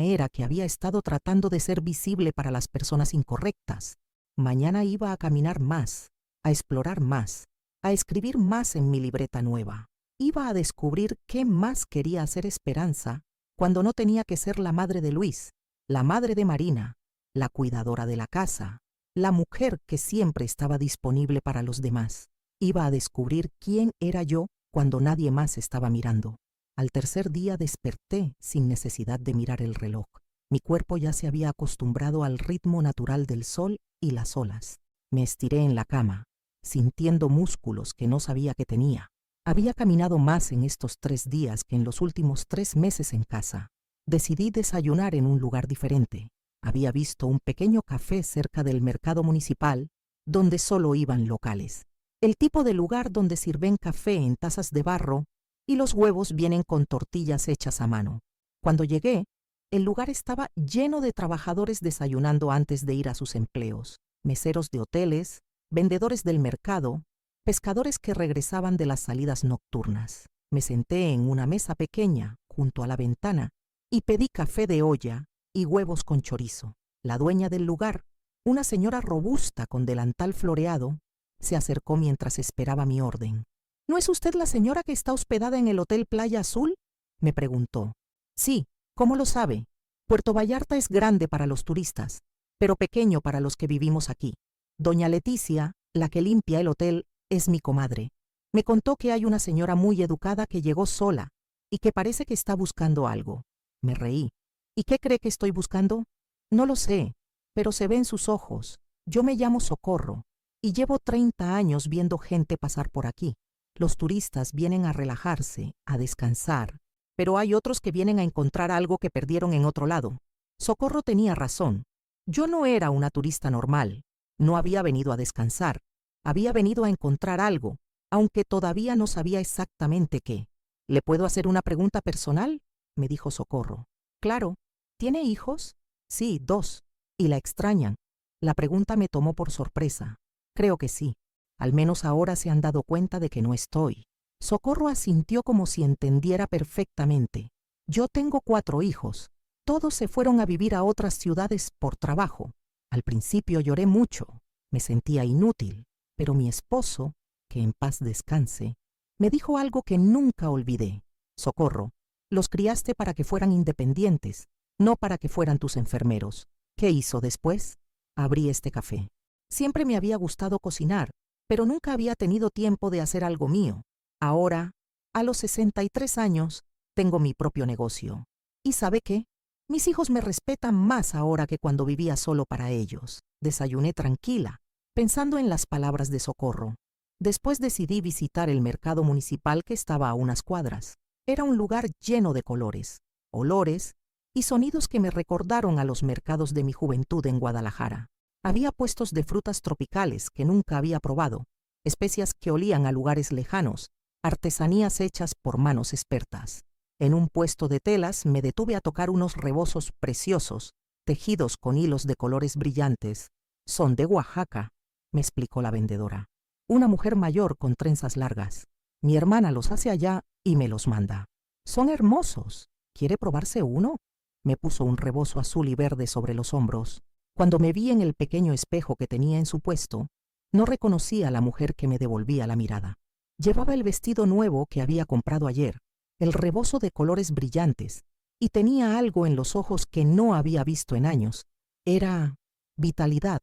era que había estado tratando de ser visible para las personas incorrectas. Mañana iba a caminar más, a explorar más, a escribir más en mi libreta nueva. Iba a descubrir qué más quería hacer Esperanza cuando no tenía que ser la madre de Luis, la madre de Marina, la cuidadora de la casa, la mujer que siempre estaba disponible para los demás. Iba a descubrir quién era yo cuando nadie más estaba mirando. Al tercer día desperté sin necesidad de mirar el reloj. Mi cuerpo ya se había acostumbrado al ritmo natural del sol y las olas. Me estiré en la cama, sintiendo músculos que no sabía que tenía. Había caminado más en estos 3 días que en los últimos 3 meses en casa. Decidí desayunar en un lugar diferente. Había visto un pequeño café cerca del mercado municipal donde solo iban locales. El tipo de lugar donde sirven café en tazas de barro y los huevos vienen con tortillas hechas a mano. Cuando llegué, el lugar estaba lleno de trabajadores desayunando antes de ir a sus empleos, meseros de hoteles, vendedores del mercado, pescadores que regresaban de las salidas nocturnas. Me senté en una mesa pequeña, junto a la ventana, y pedí café de olla y huevos con chorizo. La dueña del lugar, una señora robusta con delantal floreado, se acercó mientras esperaba mi orden. ¿No es usted la señora que está hospedada en el Hotel Playa Azul?, me preguntó. Sí, ¿cómo lo sabe? Puerto Vallarta es grande para los turistas, pero pequeño para los que vivimos aquí. Doña Leticia, la que limpia el hotel, es mi comadre. Me contó que hay una señora muy educada que llegó sola y que parece que está buscando algo. Me reí. ¿Y qué cree que estoy buscando? No lo sé, pero se ve en sus ojos. Yo me llamo Socorro y llevo 30 años viendo gente pasar por aquí. Los turistas vienen a relajarse, a descansar, pero hay otros que vienen a encontrar algo que perdieron en otro lado. Socorro tenía razón. Yo no era una turista normal. No había venido a descansar. Había venido a encontrar algo, aunque todavía no sabía exactamente qué. ¿Le puedo hacer una pregunta personal?, me dijo Socorro. Claro. ¿Tiene hijos? Sí, 2. ¿Y la extrañan? La pregunta me tomó por sorpresa. Creo que sí. Al menos ahora se han dado cuenta de que no estoy. Socorro asintió como si entendiera perfectamente. Yo tengo 4 hijos. Todos se fueron a vivir a otras ciudades por trabajo. Al principio lloré mucho. Me sentía inútil. Pero mi esposo, que en paz descanse, me dijo algo que nunca olvidé. Socorro, los criaste para que fueran independientes, no para que fueran tus enfermeros. ¿Qué hizo después? Abrí este café. Siempre me había gustado cocinar, pero nunca había tenido tiempo de hacer algo mío. Ahora, a los 63 años, tengo mi propio negocio. ¿Y sabe qué? Mis hijos me respetan más ahora que cuando vivía solo para ellos. Desayuné tranquila, pensando en las palabras de Socorro. Después decidí visitar el mercado municipal que estaba a unas cuadras. Era un lugar lleno de colores, olores y sonidos que me recordaron a los mercados de mi juventud en Guadalajara. Había puestos de frutas tropicales que nunca había probado, especias que olían a lugares lejanos, artesanías hechas por manos expertas. En un puesto de telas me detuve a tocar unos rebozos preciosos, tejidos con hilos de colores brillantes. Son de Oaxaca, me explicó la vendedora. Una mujer mayor con trenzas largas. Mi hermana los hace allá y me los manda. Son hermosos. ¿Quiere probarse uno? Me puso un rebozo azul y verde sobre los hombros. Cuando me vi en el pequeño espejo que tenía en su puesto, no reconocí a la mujer que me devolvía la mirada. Llevaba el vestido nuevo que había comprado ayer, el rebozo de colores brillantes, y tenía algo en los ojos que no había visto en años. Era vitalidad.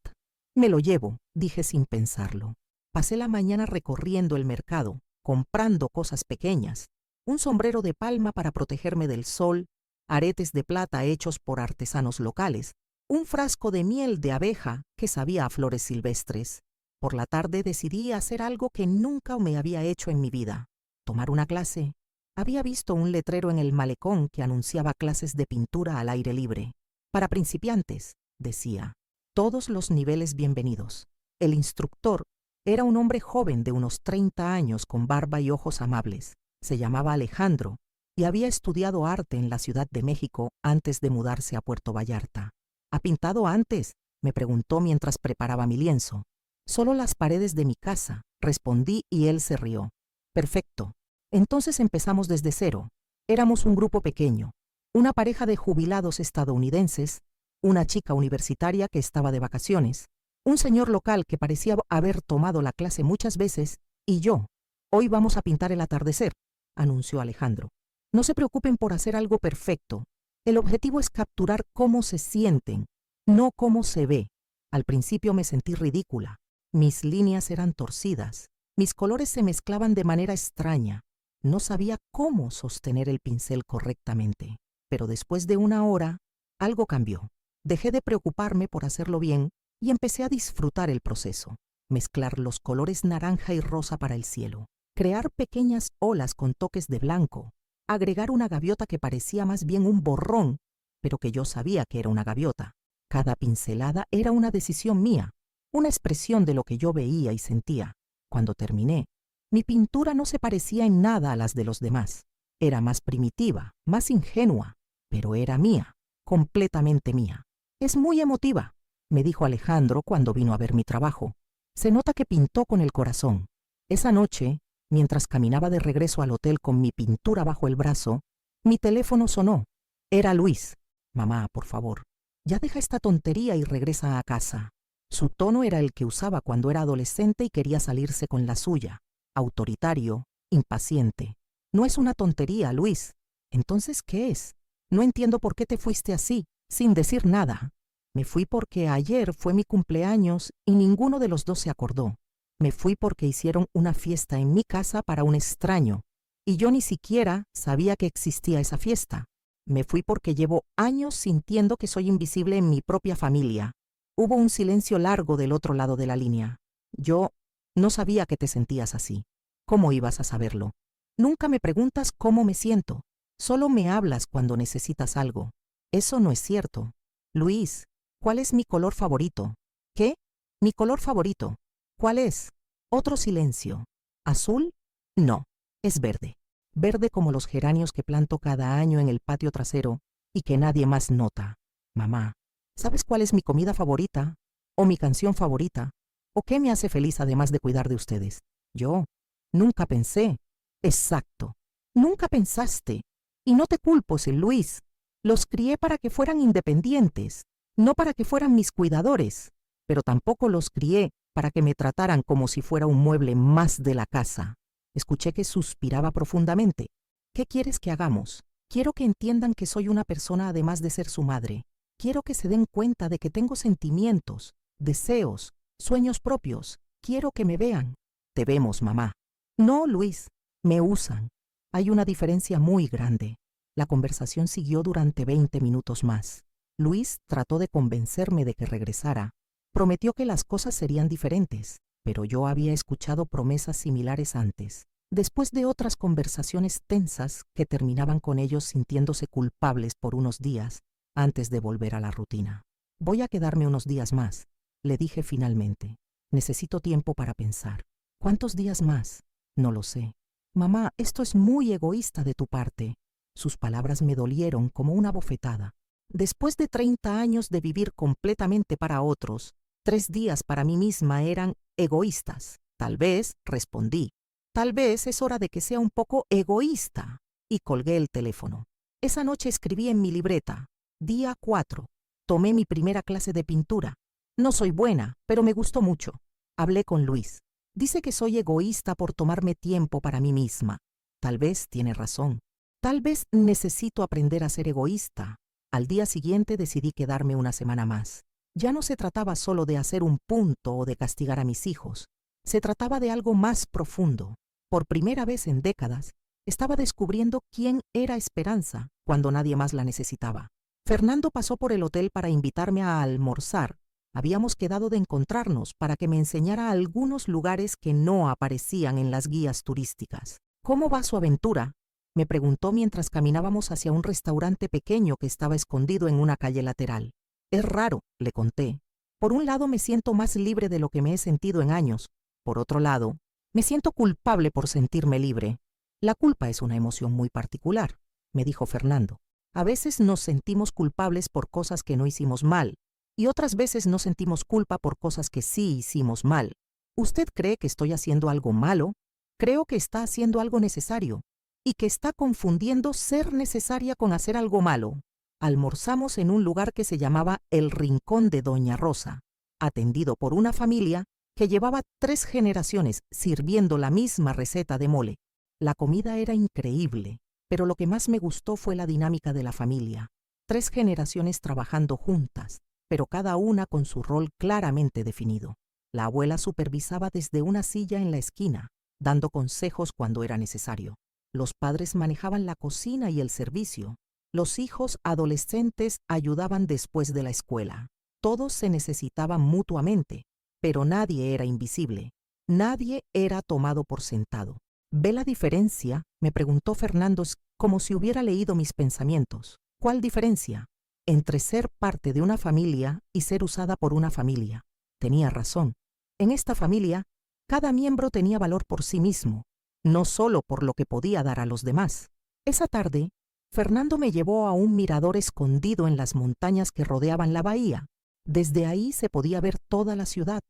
Me lo llevo, dije sin pensarlo. Pasé la mañana recorriendo el mercado, comprando cosas pequeñas, un sombrero de palma para protegerme del sol, aretes de plata hechos por artesanos locales, un frasco de miel de abeja que sabía a flores silvestres. Por la tarde decidí hacer algo que nunca me había hecho en mi vida, tomar una clase. Había visto un letrero en el malecón que anunciaba clases de pintura al aire libre. Para principiantes, decía, todos los niveles bienvenidos. El instructor era un hombre joven de unos 30 años con barba y ojos amables. Se llamaba Alejandro y había estudiado arte en la Ciudad de México antes de mudarse a Puerto Vallarta. ¿Ha pintado antes?, me preguntó mientras preparaba mi lienzo. Solo las paredes de mi casa, respondí y él se rió. Perfecto. Entonces empezamos desde cero. Éramos un grupo pequeño, una pareja de jubilados estadounidenses, una chica universitaria que estaba de vacaciones, un señor local que parecía haber tomado la clase muchas veces, y yo. Hoy vamos a pintar el atardecer, anunció Alejandro. No se preocupen por hacer algo perfecto. El objetivo es capturar cómo se sienten, no cómo se ve. Al principio me sentí ridícula. Mis líneas eran torcidas. Mis colores se mezclaban de manera extraña. No sabía cómo sostener el pincel correctamente. Pero después de una hora, algo cambió. Dejé de preocuparme por hacerlo bien y empecé a disfrutar el proceso. Mezclar los colores naranja y rosa para el cielo. Crear pequeñas olas con toques de blanco. Agregar una gaviota que parecía más bien un borrón, pero que yo sabía que era una gaviota. Cada pincelada era una decisión mía, una expresión de lo que yo veía y sentía. Cuando terminé, mi pintura no se parecía en nada a las de los demás. Era más primitiva, más ingenua, pero era mía, completamente mía. Es muy emotiva, me dijo Alejandro cuando vino a ver mi trabajo. Se nota que pintó con el corazón. Esa noche, mientras caminaba de regreso al hotel con mi pintura bajo el brazo, mi teléfono sonó. Era Luis. Mamá, por favor, ya deja esta tontería y regresa a casa. Su tono era el que usaba cuando era adolescente y quería salirse con la suya. Autoritario, impaciente. No es una tontería, Luis. Entonces, ¿qué es? No entiendo por qué te fuiste así, sin decir nada. Me fui porque ayer fue mi cumpleaños y ninguno de los dos se acordó. Me fui porque hicieron una fiesta en mi casa para un extraño, y yo ni siquiera sabía que existía esa fiesta. Me fui porque llevo años sintiendo que soy invisible en mi propia familia. Hubo un silencio largo del otro lado de la línea. Yo no sabía que te sentías así. ¿Cómo ibas a saberlo? Nunca me preguntas cómo me siento. Solo me hablas cuando necesitas algo. Eso no es cierto. Luis, ¿cuál es mi color favorito? ¿Qué? Mi color favorito. ¿Cuál es? Otro silencio. ¿Azul? No, es verde. Verde como los geranios que planto cada año en el patio trasero y que nadie más nota. Mamá, ¿sabes cuál es mi comida favorita? ¿O mi canción favorita? ¿O qué me hace feliz además de cuidar de ustedes? Yo nunca pensé. Exacto. Nunca pensaste. Y no te culpo, Sir Luis. Los crié para que fueran independientes, no para que fueran mis cuidadores, pero tampoco los crié para que me trataran como si fuera un mueble más de la casa. Escuché que suspiraba profundamente. ¿Qué quieres que hagamos? Quiero que entiendan que soy una persona además de ser su madre. Quiero que se den cuenta de que tengo sentimientos, deseos, sueños propios. Quiero que me vean. Te vemos, mamá. No, Luis, me usan. Hay una diferencia muy grande. La conversación siguió durante 20 minutos más. Luis trató de convencerme de que regresara. Prometió que las cosas serían diferentes, pero yo había escuchado promesas similares antes, después de otras conversaciones tensas que terminaban con ellos sintiéndose culpables por unos días antes de volver a la rutina. Voy a quedarme unos días más, le dije finalmente. Necesito tiempo para pensar. ¿Cuántos días más? No lo sé. Mamá, esto es muy egoísta de tu parte. Sus palabras me dolieron como una bofetada. Después de 30 años de vivir completamente para otros, 3 días para mí misma eran egoístas. Tal vez, respondí, tal vez es hora de que sea un poco egoísta. Y colgué el teléfono. Esa noche escribí en mi libreta, día 4. Tomé mi primera clase de pintura. No soy buena, pero me gustó mucho. Hablé con Luis. Dice que soy egoísta por tomarme tiempo para mí misma. Tal vez tiene razón. Tal vez necesito aprender a ser egoísta. Al día siguiente decidí quedarme una semana más. Ya no se trataba solo de hacer un punto o de castigar a mis hijos. Se trataba de algo más profundo. Por primera vez en décadas, estaba descubriendo quién era Esperanza cuando nadie más la necesitaba. Fernando pasó por el hotel para invitarme a almorzar. Habíamos quedado de encontrarnos para que me enseñara algunos lugares que no aparecían en las guías turísticas. ¿Cómo va su aventura?, me preguntó mientras caminábamos hacia un restaurante pequeño que estaba escondido en una calle lateral. Es raro, le conté. Por un lado me siento más libre de lo que me he sentido en años. Por otro lado, me siento culpable por sentirme libre. La culpa es una emoción muy particular, me dijo Fernando. A veces nos sentimos culpables por cosas que no hicimos mal, y otras veces no sentimos culpa por cosas que sí hicimos mal. ¿Usted cree que estoy haciendo algo malo? Creo que está haciendo algo necesario. y que está confundiendo ser necesaria con hacer algo malo. Almorzamos en un lugar que se llamaba El Rincón de Doña Rosa, atendido por una familia que llevaba 3 generaciones sirviendo la misma receta de mole. La comida era increíble, pero lo que más me gustó fue la dinámica de la familia. 3 generaciones trabajando juntas, pero cada una con su rol claramente definido. La abuela supervisaba desde una silla en la esquina, dando consejos cuando era necesario. Los padres manejaban la cocina y el servicio. Los hijos adolescentes ayudaban después de la escuela. Todos se necesitaban mutuamente, pero nadie era invisible. Nadie era tomado por sentado. ¿Ve la diferencia?, me preguntó Fernando como si hubiera leído mis pensamientos. ¿Cuál diferencia? Entre ser parte de una familia y ser usada por una familia. Tenía razón. En esta familia, cada miembro tenía valor por sí mismo, no solo por lo que podía dar a los demás. Esa tarde, Fernando me llevó a un mirador escondido en las montañas que rodeaban la bahía. Desde ahí se podía ver toda la ciudad,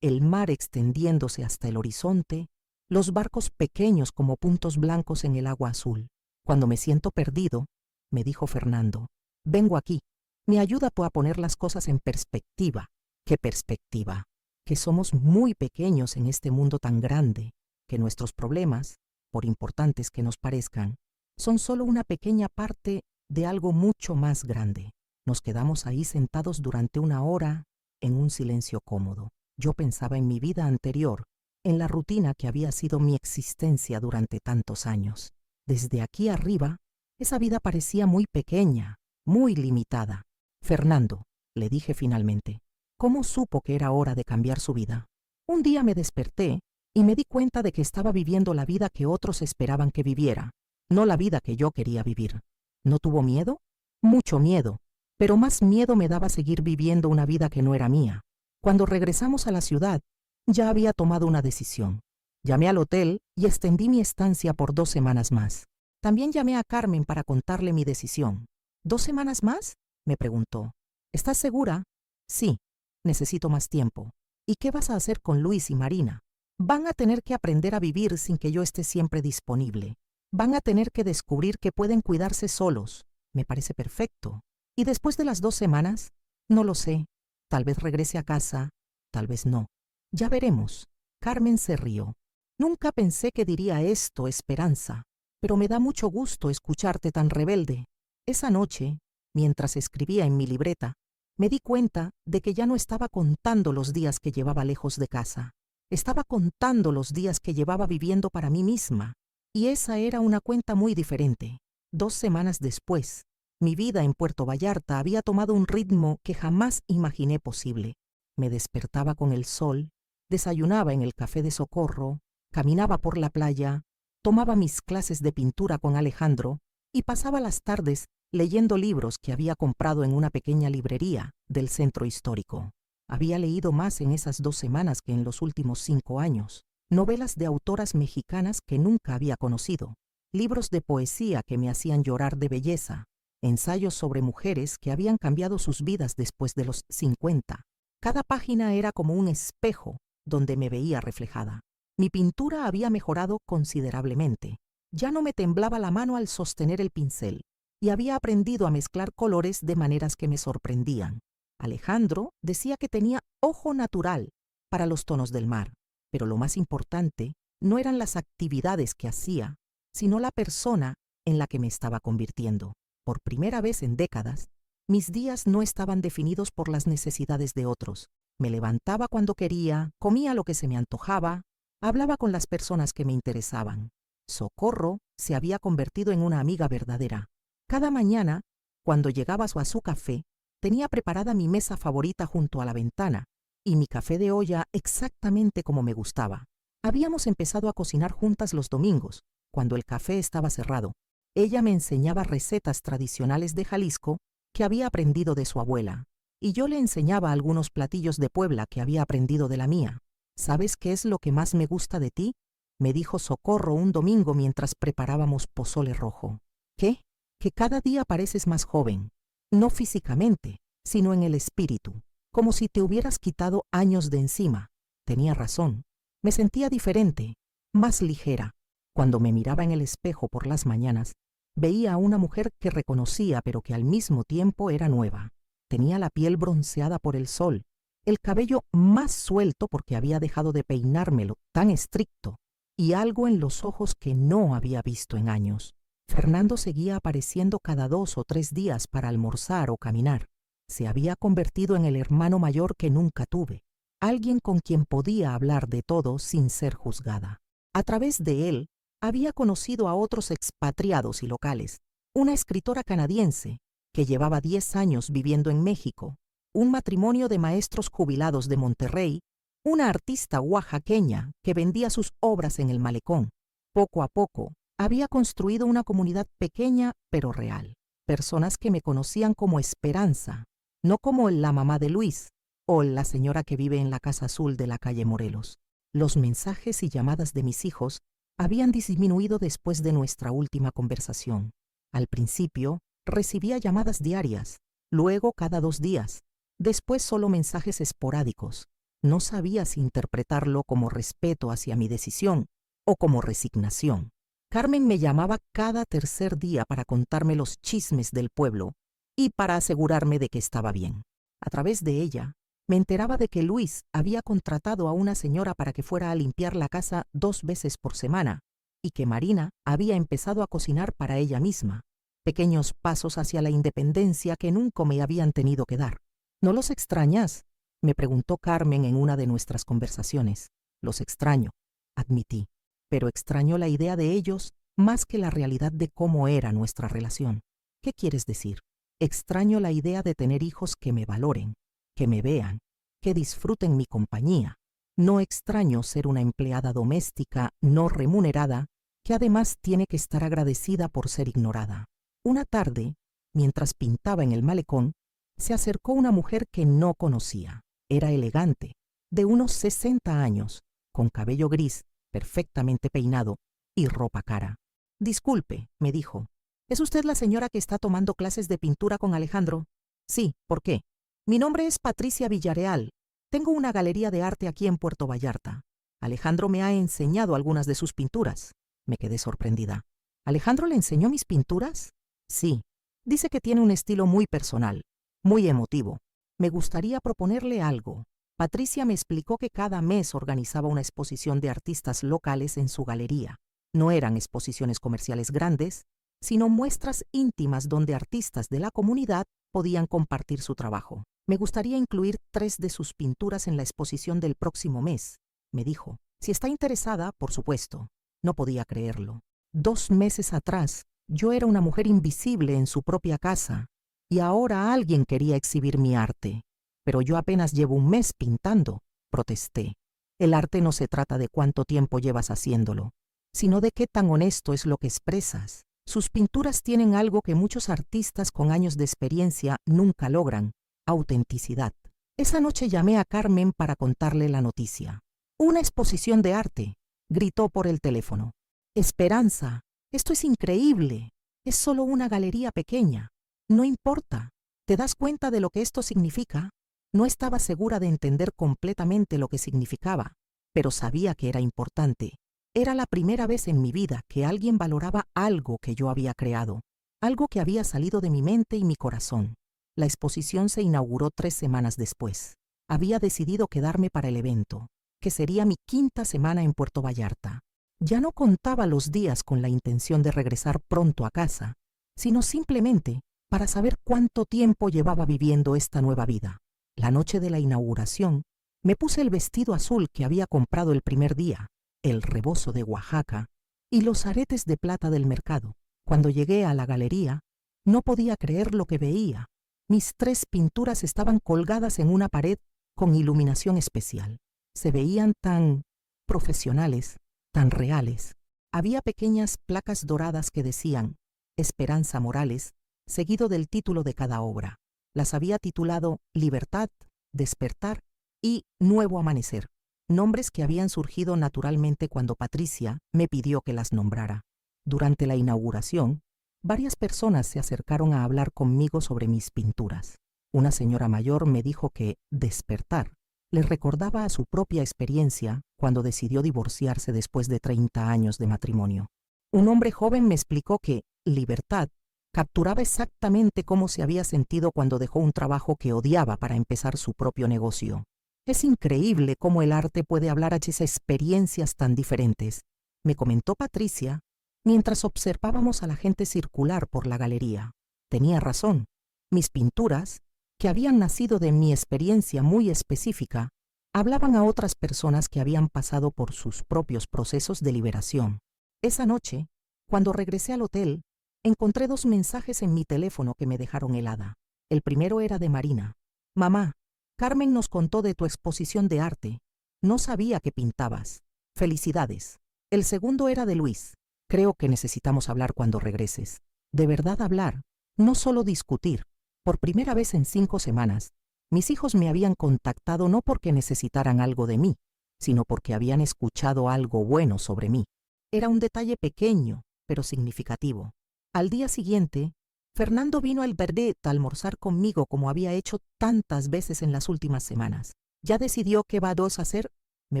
el mar extendiéndose hasta el horizonte, los barcos pequeños como puntos blancos en el agua azul. Cuando me siento perdido, me dijo Fernando, vengo aquí, me ayuda a poner las cosas en perspectiva. ¿Qué perspectiva? Que somos muy pequeños en este mundo tan grande, que nuestros problemas, por importantes que nos parezcan, son solo una pequeña parte de algo mucho más grande. Nos quedamos ahí sentados durante 1 hora en un silencio cómodo. Yo pensaba en mi vida anterior, en la rutina que había sido mi existencia durante tantos años. Desde aquí arriba, esa vida parecía muy pequeña, muy limitada. Fernando, le dije finalmente, ¿cómo supo que era hora de cambiar su vida? Un día me desperté y me di cuenta de que estaba viviendo la vida que otros esperaban que viviera, no la vida que yo quería vivir. ¿No tuvo miedo? Mucho miedo, pero más miedo me daba seguir viviendo una vida que no era mía. Cuando regresamos a la ciudad, ya había tomado una decisión. Llamé al hotel y extendí mi estancia por 2 semanas más. También llamé a Carmen para contarle mi decisión. ¿2 semanas más?, me preguntó. ¿Estás segura? Sí, necesito más tiempo. ¿Y qué vas a hacer con Luis y Marina? Van a tener que aprender a vivir sin que yo esté siempre disponible. Van a tener que descubrir que pueden cuidarse solos. Me parece perfecto. ¿Y después de las 2 semanas? No lo sé. Tal vez regrese a casa, tal vez no. Ya veremos. Carmen se rió. Nunca pensé que diría esto, Esperanza, pero me da mucho gusto escucharte tan rebelde. Esa noche, mientras escribía en mi libreta, me di cuenta de que ya no estaba contando los días que llevaba lejos de casa. Estaba contando los días que llevaba viviendo para mí misma. Y esa era una cuenta muy diferente. 2 semanas después, mi vida en Puerto Vallarta había tomado un ritmo que jamás imaginé posible. Me despertaba con el sol, desayunaba en el café de Socorro, caminaba por la playa, tomaba mis clases de pintura con Alejandro y pasaba las tardes leyendo libros que había comprado en una pequeña librería del centro histórico. Había leído más en esas 2 semanas que en los últimos 5 años. Novelas de autoras mexicanas que nunca había conocido, libros de poesía que me hacían llorar de belleza, ensayos sobre mujeres que habían cambiado sus vidas después de los 50. Cada página era como un espejo donde me veía reflejada. Mi pintura había mejorado considerablemente. Ya no me temblaba la mano al sostener el pincel y había aprendido a mezclar colores de maneras que me sorprendían. Alejandro decía que tenía ojo natural para los tonos del mar, pero lo más importante no eran las actividades que hacía, sino la persona en la que me estaba convirtiendo. Por primera vez en décadas, mis días no estaban definidos por las necesidades de otros. Me levantaba cuando quería, comía lo que se me antojaba, hablaba con las personas que me interesaban. Socorro se había convertido en una amiga verdadera. Cada mañana, cuando llegaba a su café, tenía preparada mi mesa favorita junto a la ventana y mi café de olla exactamente como me gustaba. Habíamos empezado a cocinar juntas los domingos, cuando el café estaba cerrado. Ella me enseñaba recetas tradicionales de Jalisco que había aprendido de su abuela, y yo le enseñaba algunos platillos de Puebla que había aprendido de la mía. ¿Sabes qué es lo que más me gusta de ti?, me dijo Socorro un domingo mientras preparábamos pozole rojo. ¿Qué? Que cada día pareces más joven, no físicamente, sino en el espíritu, como si te hubieras quitado años de encima. Tenía razón. Me sentía diferente, más ligera. Cuando me miraba en el espejo por las mañanas, veía a una mujer que reconocía pero que al mismo tiempo era nueva. Tenía la piel bronceada por el sol, el cabello más suelto porque había dejado de peinármelo tan estricto, y algo en los ojos que no había visto en años. Fernando seguía apareciendo cada 2 o 3 días para almorzar o caminar. Se había convertido en el hermano mayor que nunca tuve, alguien con quien podía hablar de todo sin ser juzgada. A través de él, había conocido a otros expatriados y locales, una escritora canadiense que llevaba 10 años viviendo en México, un matrimonio de maestros jubilados de Monterrey, una artista oaxaqueña que vendía sus obras en el malecón. Poco a poco, había construido una comunidad pequeña pero real, personas que me conocían como Esperanza, no como la mamá de Luis o la señora que vive en la Casa Azul de la calle Morelos. Los mensajes y llamadas de mis hijos habían disminuido después de nuestra última conversación. Al principio, recibía llamadas diarias, luego cada 2 días, después solo mensajes esporádicos. No sabía si interpretarlo como respeto hacia mi decisión o como resignación. Carmen me llamaba cada 3er día para contarme los chismes del pueblo y para asegurarme de que estaba bien. A través de ella, me enteraba de que Luis había contratado a una señora para que fuera a limpiar la casa 2 veces por semana y que Marina había empezado a cocinar para ella misma. Pequeños pasos hacia la independencia que nunca me habían tenido que dar. ¿No los extrañas?, me preguntó Carmen en una de nuestras conversaciones. Los extraño, admití, pero extraño la idea de ellos más que la realidad de cómo era nuestra relación. ¿Qué quieres decir? Extraño la idea de tener hijos que me valoren, que me vean, que disfruten mi compañía. No extraño ser una empleada doméstica no remunerada que además tiene que estar agradecida por ser ignorada. Una tarde, mientras pintaba en el malecón, se acercó una mujer que no conocía. Era elegante, de unos 60 años, con cabello gris, perfectamente peinado y ropa cara. «Disculpe», me dijo, «¿es usted la señora que está tomando clases de pintura con Alejandro?» «Sí, ¿por qué?» «Mi nombre es Patricia Villareal. Tengo una galería de arte aquí en Puerto Vallarta. Alejandro me ha enseñado algunas de sus pinturas». Me quedé sorprendida. «¿Alejandro le enseñó mis pinturas?» «Sí. Dice que tiene un estilo muy personal, muy emotivo. Me gustaría proponerle algo». Patricia me explicó que cada mes organizaba una exposición de artistas locales en su galería. No eran exposiciones comerciales grandes, sino muestras íntimas donde artistas de la comunidad podían compartir su trabajo. «Me gustaría incluir 3 de sus pinturas en la exposición del próximo mes», me dijo. «Si está interesada, por supuesto». No podía creerlo. 2 meses atrás, yo era una mujer invisible en su propia casa, y ahora alguien quería exhibir mi arte. «Pero yo apenas llevo un mes pintando», protesté. «El arte no se trata de cuánto tiempo llevas haciéndolo, sino de qué tan honesto es lo que expresas. Sus pinturas tienen algo que muchos artistas con años de experiencia nunca logran: autenticidad». Esa noche llamé a Carmen para contarle la noticia. «¡Una exposición de arte!», gritó por el teléfono. «Esperanza, esto es increíble. Es solo una galería pequeña. No importa. ¿Te das cuenta de lo que esto significa?». No estaba segura de entender completamente lo que significaba, pero sabía que era importante. Era la primera vez en mi vida que alguien valoraba algo que yo había creado, algo que había salido de mi mente y mi corazón. La exposición se inauguró 3 semanas después. Había decidido quedarme para el evento, que sería mi 5ª semana en Puerto Vallarta. Ya no contaba los días con la intención de regresar pronto a casa, sino simplemente para saber cuánto tiempo llevaba viviendo esta nueva vida. La noche de la inauguración, me puse el vestido azul que había comprado el primer día, el rebozo de Oaxaca y los aretes de plata del mercado. Cuando llegué a la galería, no podía creer lo que veía. Mis 3 pinturas estaban colgadas en una pared con iluminación especial. Se veían tan profesionales, tan reales. Había pequeñas placas doradas que decían «Esperanza Morales», seguido del título de cada obra. Las había titulado «Libertad», «Despertar» y «Nuevo Amanecer», nombres que habían surgido naturalmente cuando Patricia me pidió que las nombrara. Durante la inauguración, varias personas se acercaron a hablar conmigo sobre mis pinturas. Una señora mayor me dijo que «despertar» Le recordaba a su propia experiencia cuando decidió divorciarse después de 30 años de matrimonio. Un hombre joven me explicó que Libertad capturaba exactamente cómo se había sentido cuando dejó un trabajo que odiaba para empezar su propio negocio. Es increíble cómo el arte puede hablar a esas experiencias tan diferentes, me comentó Patricia mientras observábamos a la gente circular por la galería. Tenía razón. Mis pinturas, que habían nacido de mi experiencia muy específica, hablaban a otras personas que habían pasado por sus propios procesos de liberación. Esa noche, cuando regresé al hotel, encontré 2 mensajes en mi teléfono que me dejaron helada. El primero era de Marina. Mamá, Carmen nos contó de tu exposición de arte. No sabía que pintabas. Felicidades. El segundo era de Luis. Creo que necesitamos hablar cuando regreses. De verdad hablar, no solo discutir. Por primera vez en 5 semanas, mis hijos me habían contactado no porque necesitaran algo de mí, sino porque habían escuchado algo bueno sobre mí. Era un detalle pequeño, pero significativo. Al día siguiente, Fernando vino al Verdet a almorzar conmigo como había hecho tantas veces en las últimas semanas. ¿Ya decidió qué va a hacer?, me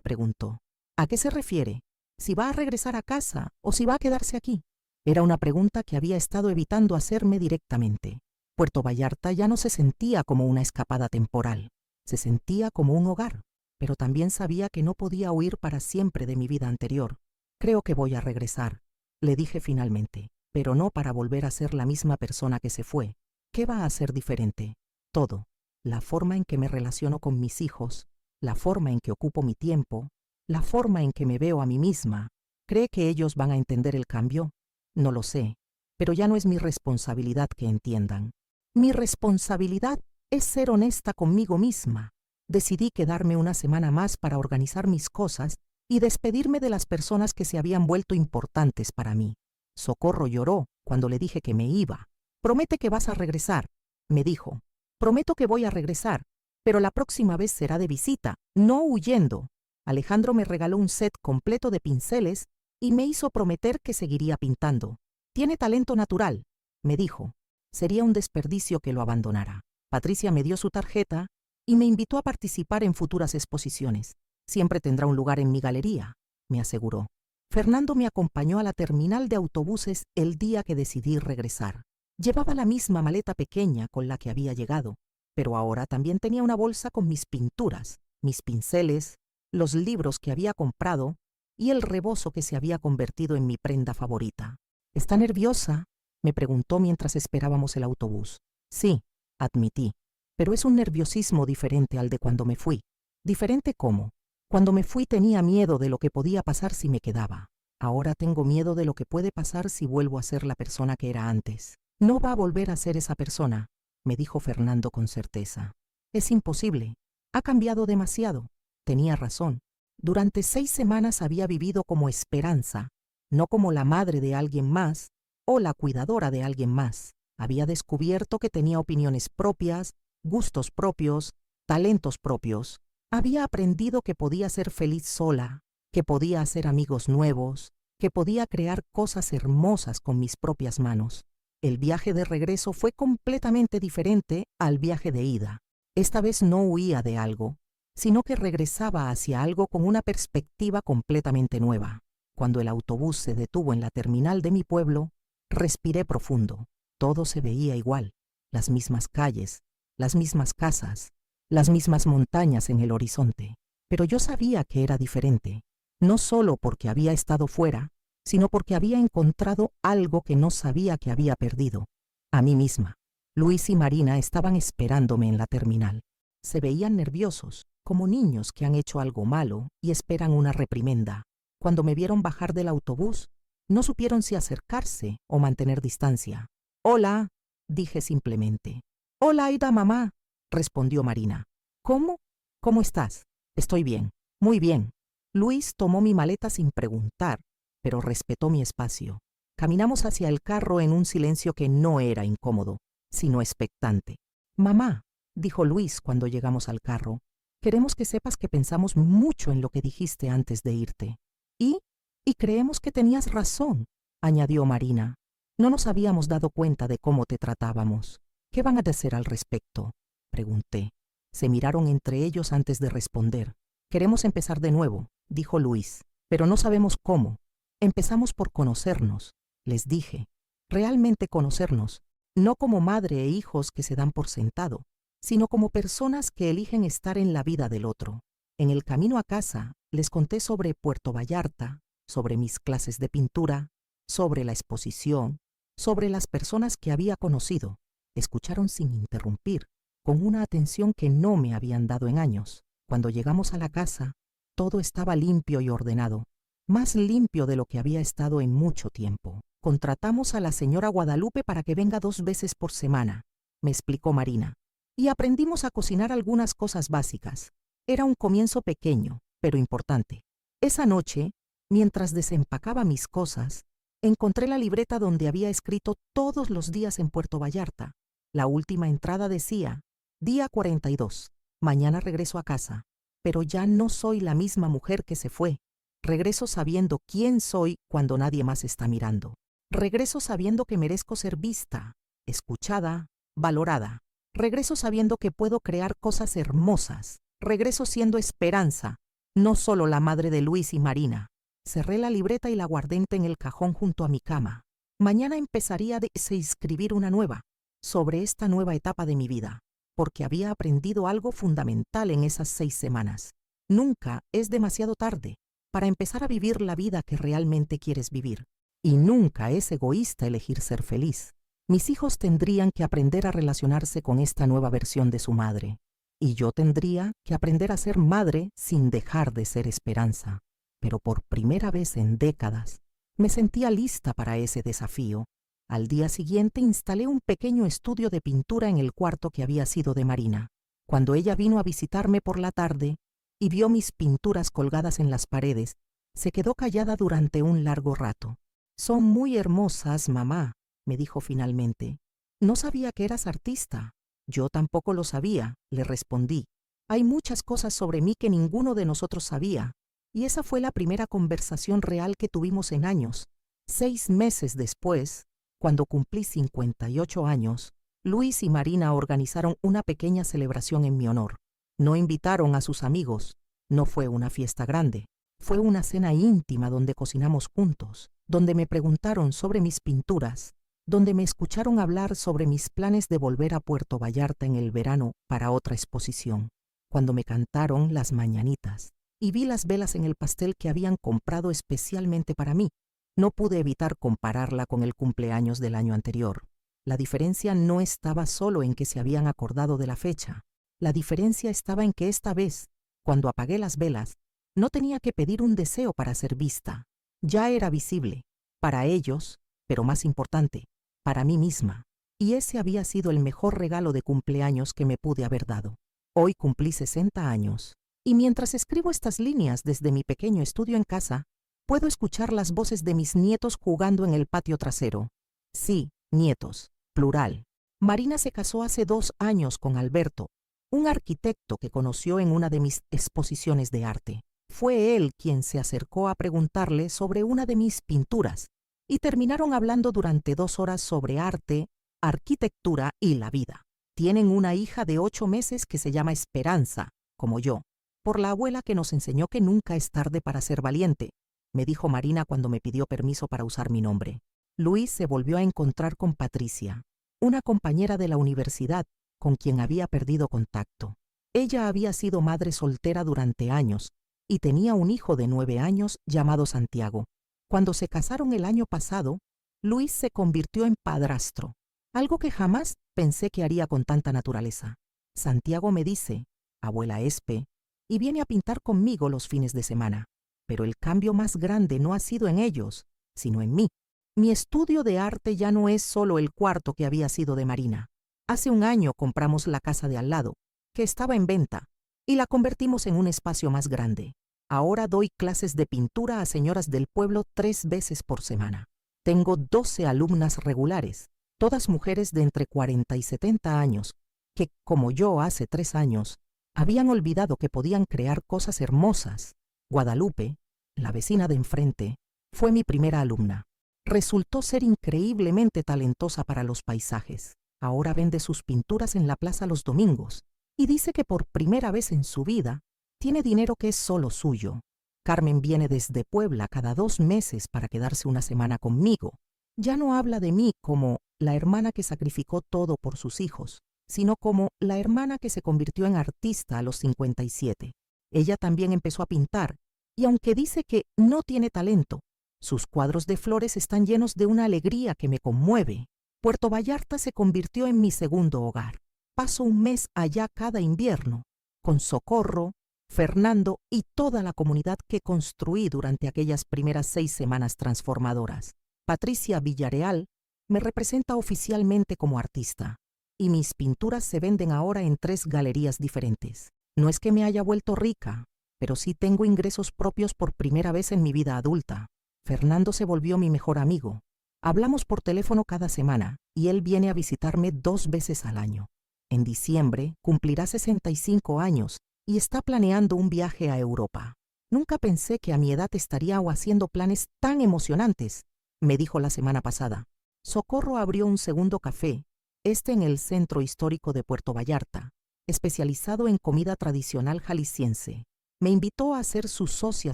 preguntó. ¿A qué se refiere? ¿Si va a regresar a casa o si va a quedarse aquí? Era una pregunta que había estado evitando hacerme directamente. Puerto Vallarta ya no se sentía como una escapada temporal, se sentía como un hogar, pero también sabía que no podía huir para siempre de mi vida anterior. Creo que voy a regresar, le dije finalmente, pero no para volver a ser la misma persona que se fue. ¿Qué va a ser diferente? Todo. La forma en que me relaciono con mis hijos, la forma en que ocupo mi tiempo, la forma en que me veo a mí misma. ¿Cree que ellos van a entender el cambio? No lo sé, pero ya no es mi responsabilidad que entiendan. Mi responsabilidad es ser honesta conmigo misma. Decidí quedarme una semana más para organizar mis cosas y despedirme de las personas que se habían vuelto importantes para mí. Socorro lloró cuando le dije que me iba. «Promete que vas a regresar», me dijo. «Prometo que voy a regresar, pero la próxima vez será de visita, no huyendo». Alejandro me regaló un set completo de pinceles y me hizo prometer que seguiría pintando. «Tiene talento natural», me dijo. Sería un desperdicio que lo abandonara. Patricia me dio su tarjeta y me invitó a participar en futuras exposiciones. «Siempre tendrá un lugar en mi galería», me aseguró. Fernando me acompañó a la terminal de autobuses el día que decidí regresar. Llevaba la misma maleta pequeña con la que había llegado, pero ahora también tenía una bolsa con mis pinturas, mis pinceles, los libros que había comprado y el rebozo que se había convertido en mi prenda favorita. «¿Está nerviosa?», me preguntó mientras esperábamos el autobús. «Sí», admití, pero es un nerviosismo diferente al de cuando me fui. ¿Diferente cómo? Cuando me fui tenía miedo de lo que podía pasar si me quedaba. Ahora tengo miedo de lo que puede pasar si vuelvo a ser la persona que era antes. «No va a volver a ser esa persona», me dijo Fernando con certeza. «Es imposible. Ha cambiado demasiado». Tenía razón. Durante 6 semanas había vivido como Esperanza, no como la madre de alguien más o la cuidadora de alguien más. Había descubierto que tenía opiniones propias, gustos propios, talentos propios. Había aprendido que podía ser feliz sola, que podía hacer amigos nuevos, que podía crear cosas hermosas con mis propias manos. El viaje de regreso fue completamente diferente al viaje de ida. Esta vez no huía de algo, sino que regresaba hacia algo con una perspectiva completamente nueva. Cuando el autobús se detuvo en la terminal de mi pueblo, respiré profundo. Todo se veía igual, las mismas calles, las mismas casas, las mismas montañas en el horizonte. Pero yo sabía que era diferente, no solo porque había estado fuera, sino porque había encontrado algo que no sabía que había perdido, a mí misma. Luis y Marina estaban esperándome en la terminal. Se veían nerviosos, como niños que han hecho algo malo y esperan una reprimenda. Cuando me vieron bajar del autobús, no supieron si acercarse o mantener distancia. «Hola», dije simplemente. «Hola, Aida, mamá», respondió Marina. «¿Cómo? ¿Cómo estás?» «Estoy bien, muy bien». Luis tomó mi maleta sin preguntar, pero respetó mi espacio. Caminamos hacia el carro en un silencio que no era incómodo, sino expectante. «Mamá», dijo Luis cuando llegamos al carro, «queremos que sepas que pensamos mucho en lo que dijiste antes de irte». Y creemos que tenías razón», añadió Marina. «No nos habíamos dado cuenta de cómo te tratábamos». «¿Qué van a decir al respecto?», pregunté. Se miraron entre ellos antes de responder. Queremos empezar de nuevo, dijo Luis, pero no sabemos cómo. Empezamos por conocernos, les dije. Realmente conocernos, no como madre e hijos que se dan por sentado, sino como personas que eligen estar en la vida del otro. En el camino a casa, les conté sobre Puerto Vallarta, sobre mis clases de pintura, sobre la exposición, sobre las personas que había conocido. Escucharon sin interrumpir, con una atención que no me habían dado en años. Cuando llegamos a la casa, todo estaba limpio y ordenado, más limpio de lo que había estado en mucho tiempo. Contratamos a la señora Guadalupe para que venga 2 veces por semana, me explicó Marina, y aprendimos a cocinar algunas cosas básicas. Era un comienzo pequeño, pero importante. Esa noche, mientras desempacaba mis cosas, encontré la libreta donde había escrito todos los días en Puerto Vallarta. La última entrada decía, día 42, mañana regreso a casa, pero ya no soy la misma mujer que se fue. Regreso sabiendo quién soy cuando nadie más está mirando. Regreso sabiendo que merezco ser vista, escuchada, valorada. Regreso sabiendo que puedo crear cosas hermosas. Regreso siendo Esperanza, no solo la madre de Luis y Marina. Cerré la libreta y la guardé en el cajón junto a mi cama. Mañana empezaría a escribir una nueva, sobre esta nueva etapa de mi vida, porque había aprendido algo fundamental en esas 6 semanas. Nunca es demasiado tarde para empezar a vivir la vida que realmente quieres vivir. Y nunca es egoísta elegir ser feliz. Mis hijos tendrían que aprender a relacionarse con esta nueva versión de su madre. Y yo tendría que aprender a ser madre sin dejar de ser Esperanza. Pero por primera vez en décadas, me sentía lista para ese desafío. Al día siguiente instalé un pequeño estudio de pintura en el cuarto que había sido de Marina. Cuando ella vino a visitarme por la tarde y vio mis pinturas colgadas en las paredes, se quedó callada durante un largo rato. «Son muy hermosas, mamá», me dijo finalmente. «No sabía que eras artista». «Yo tampoco lo sabía», le respondí. «Hay muchas cosas sobre mí que ninguno de nosotros sabía». Y esa fue la primera conversación real que tuvimos en años. 6 meses después, cuando cumplí 58 años, Luis y Marina organizaron una pequeña celebración en mi honor. No invitaron a sus amigos, no fue una fiesta grande. Fue una cena íntima donde cocinamos juntos, donde me preguntaron sobre mis pinturas, donde me escucharon hablar sobre mis planes de volver a Puerto Vallarta en el verano para otra exposición. Cuando me cantaron las mañanitas y vi las velas en el pastel que habían comprado especialmente para mí, no pude evitar compararla con el cumpleaños del año anterior. La diferencia no estaba solo en que se habían acordado de la fecha. La diferencia estaba en que esta vez, cuando apagué las velas, no tenía que pedir un deseo para ser vista. Ya era visible, para ellos, pero más importante, para mí misma. Y ese había sido el mejor regalo de cumpleaños que me pude haber dado. Hoy cumplí 60 años, y mientras escribo estas líneas desde mi pequeño estudio en casa, puedo escuchar las voces de mis nietos jugando en el patio trasero. Sí, nietos, plural. Marina se casó hace 2 años con Alberto, un arquitecto que conoció en una de mis exposiciones de arte. Fue él quien se acercó a preguntarle sobre una de mis pinturas, y terminaron hablando durante 2 horas sobre arte, arquitectura y la vida. Tienen una hija de 8 meses que se llama Esperanza, como yo, por la abuela que nos enseñó que nunca es tarde para ser valiente, me dijo Marina cuando me pidió permiso para usar mi nombre. Luis se volvió a encontrar con Patricia, una compañera de la universidad con quien había perdido contacto. Ella había sido madre soltera durante años y tenía un hijo de 9 años llamado Santiago. Cuando se casaron el año pasado, Luis se convirtió en padrastro, algo que jamás pensé que haría con tanta naturaleza. Santiago me dice, abuela Espe, y viene a pintar conmigo los fines de semana. Pero el cambio más grande no ha sido en ellos, sino en mí. Mi estudio de arte ya no es solo el cuarto que había sido de Marina. Hace un año compramos la casa de al lado, que estaba en venta, y la convertimos en un espacio más grande. Ahora doy clases de pintura a señoras del pueblo 3 veces por semana. Tengo 12 alumnas regulares, todas mujeres de entre 40 y 70 años, que, como yo hace 3 años, habían olvidado que podían crear cosas hermosas. Guadalupe, la vecina de enfrente, fue mi primera alumna. Resultó ser increíblemente talentosa para los paisajes. Ahora vende sus pinturas en la plaza los domingos y dice que por primera vez en su vida tiene dinero que es solo suyo. Carmen viene desde Puebla cada 2 meses para quedarse una semana conmigo. Ya no habla de mí como la hermana que sacrificó todo por sus hijos, sino como la hermana que se convirtió en artista a los 57. Ella también empezó a pintar, y aunque dice que no tiene talento, sus cuadros de flores están llenos de una alegría que me conmueve. Puerto Vallarta se convirtió en mi segundo hogar. Paso un mes allá cada invierno, con Socorro, Fernando y toda la comunidad que construí durante aquellas primeras 6 semanas transformadoras. Patricia Villareal me representa oficialmente como artista, y mis pinturas se venden ahora en 3 galerías diferentes. No es que me haya vuelto rica, pero sí tengo ingresos propios por primera vez en mi vida adulta. Fernando se volvió mi mejor amigo. Hablamos por teléfono cada semana, y él viene a visitarme 2 veces al año. En diciembre cumplirá 65 años y está planeando un viaje a Europa. Nunca pensé que a mi edad estaría haciendo planes tan emocionantes, me dijo la semana pasada. Socorro abrió un segundo café, en el centro histórico de Puerto Vallarta, especializado en comida tradicional jalisciense. Me invitó a ser su socia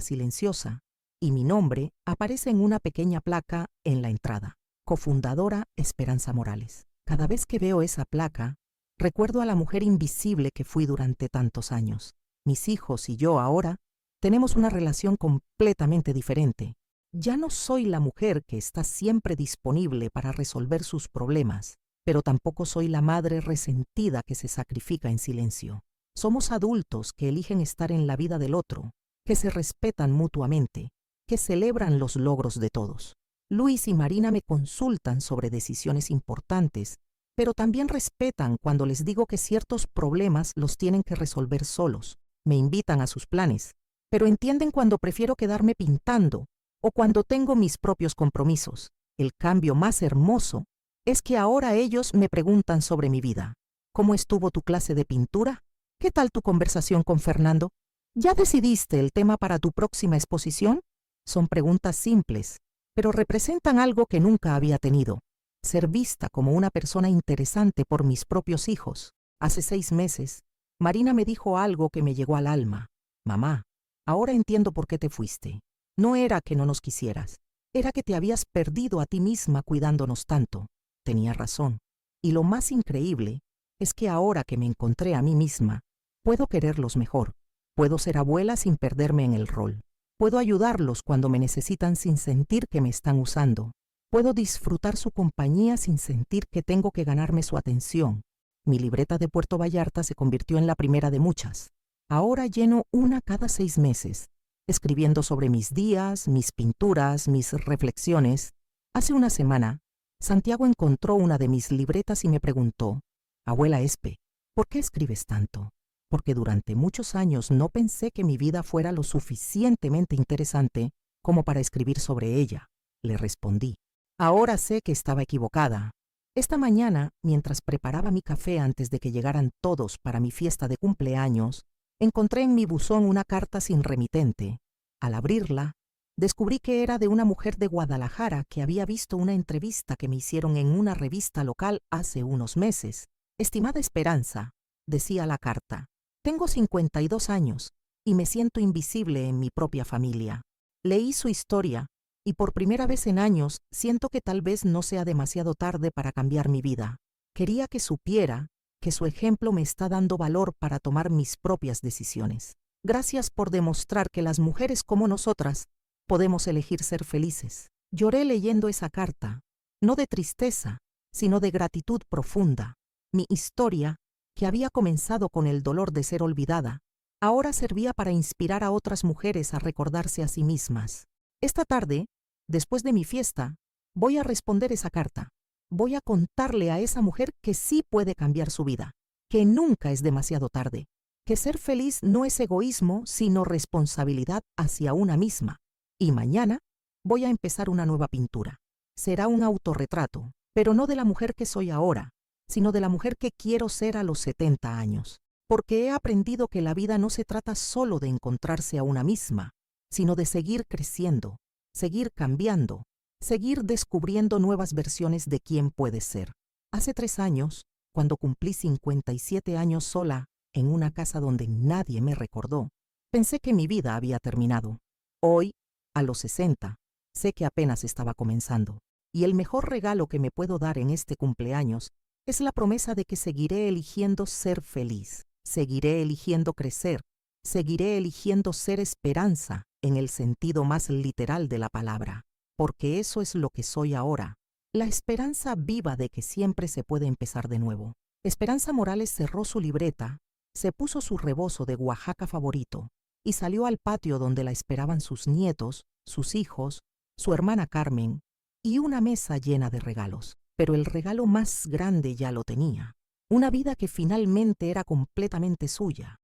silenciosa, y mi nombre aparece en una pequeña placa en la entrada. Cofundadora Esperanza Morales. Cada vez que veo esa placa, recuerdo a la mujer invisible que fui durante tantos años. Mis hijos y yo ahora tenemos una relación completamente diferente. Ya no soy la mujer que está siempre disponible para resolver sus problemas, pero tampoco soy la madre resentida que se sacrifica en silencio. Somos adultos que eligen estar en la vida del otro, que se respetan mutuamente, que celebran los logros de todos. Luis y Marina me consultan sobre decisiones importantes, pero también respetan cuando les digo que ciertos problemas los tienen que resolver solos. Me invitan a sus planes, pero entienden cuando prefiero quedarme pintando o cuando tengo mis propios compromisos. El cambio más hermoso es que ahora ellos me preguntan sobre mi vida. ¿Cómo estuvo tu clase de pintura? ¿Qué tal tu conversación con Fernando? ¿Ya decidiste el tema para tu próxima exposición? Son preguntas simples, pero representan algo que nunca había tenido. Ser vista como una persona interesante por mis propios hijos. Hace 6 meses, Marina me dijo algo que me llegó al alma. Mamá, ahora entiendo por qué te fuiste. No era que no nos quisieras, era que te habías perdido a ti misma cuidándonos tanto. Tenía razón. Y lo más increíble es que ahora que me encontré a mí misma, puedo quererlos mejor. Puedo ser abuela sin perderme en el rol. Puedo ayudarlos cuando me necesitan sin sentir que me están usando. Puedo disfrutar su compañía sin sentir que tengo que ganarme su atención. Mi libreta de Puerto Vallarta se convirtió en la primera de muchas. Ahora lleno una cada 6 meses, escribiendo sobre mis días, mis pinturas, mis reflexiones. Hace una semana, Santiago encontró una de mis libretas y me preguntó: Abuela Espe, ¿por qué escribes tanto? Porque durante muchos años no pensé que mi vida fuera lo suficientemente interesante como para escribir sobre ella, le respondí. Ahora sé que estaba equivocada. Esta mañana, mientras preparaba mi café antes de que llegaran todos para mi fiesta de cumpleaños, encontré en mi buzón una carta sin remitente. Al abrirla, descubrí que era de una mujer de Guadalajara que había visto una entrevista que me hicieron en una revista local hace unos meses. Estimada Esperanza, decía la carta, tengo 52 años y me siento invisible en mi propia familia. Leí su historia y por primera vez en años siento que tal vez no sea demasiado tarde para cambiar mi vida. Quería que supiera que su ejemplo me está dando valor para tomar mis propias decisiones. Gracias por demostrar que las mujeres como nosotras podemos elegir ser felices. Lloré leyendo esa carta, no de tristeza, sino de gratitud profunda. Mi historia, que había comenzado con el dolor de ser olvidada, ahora servía para inspirar a otras mujeres a recordarse a sí mismas. Esta tarde, después de mi fiesta, voy a responder esa carta. Voy a contarle a esa mujer que sí puede cambiar su vida, que nunca es demasiado tarde, que ser feliz no es egoísmo, sino responsabilidad hacia una misma. Y mañana voy a empezar una nueva pintura. Será un autorretrato, pero no de la mujer que soy ahora, sino de la mujer que quiero ser a los 70 años. Porque he aprendido que la vida no se trata solo de encontrarse a una misma, sino de seguir creciendo, seguir cambiando, seguir descubriendo nuevas versiones de quién puede ser. Hace 3 años, cuando cumplí 57 años sola, en una casa donde nadie me recordó, pensé que mi vida había terminado. Hoy, a los 60, sé que apenas estaba comenzando, y el mejor regalo que me puedo dar en este cumpleaños es la promesa de que seguiré eligiendo ser feliz, seguiré eligiendo crecer, seguiré eligiendo ser esperanza en el sentido más literal de la palabra, porque eso es lo que soy ahora, la esperanza viva de que siempre se puede empezar de nuevo. Esperanza Morales cerró su libreta, se puso su rebozo de Oaxaca favorito y salió al patio donde la esperaban sus nietos, sus hijos, su hermana Carmen y una mesa llena de regalos. Pero el regalo más grande ya lo tenía, una vida que finalmente era completamente suya.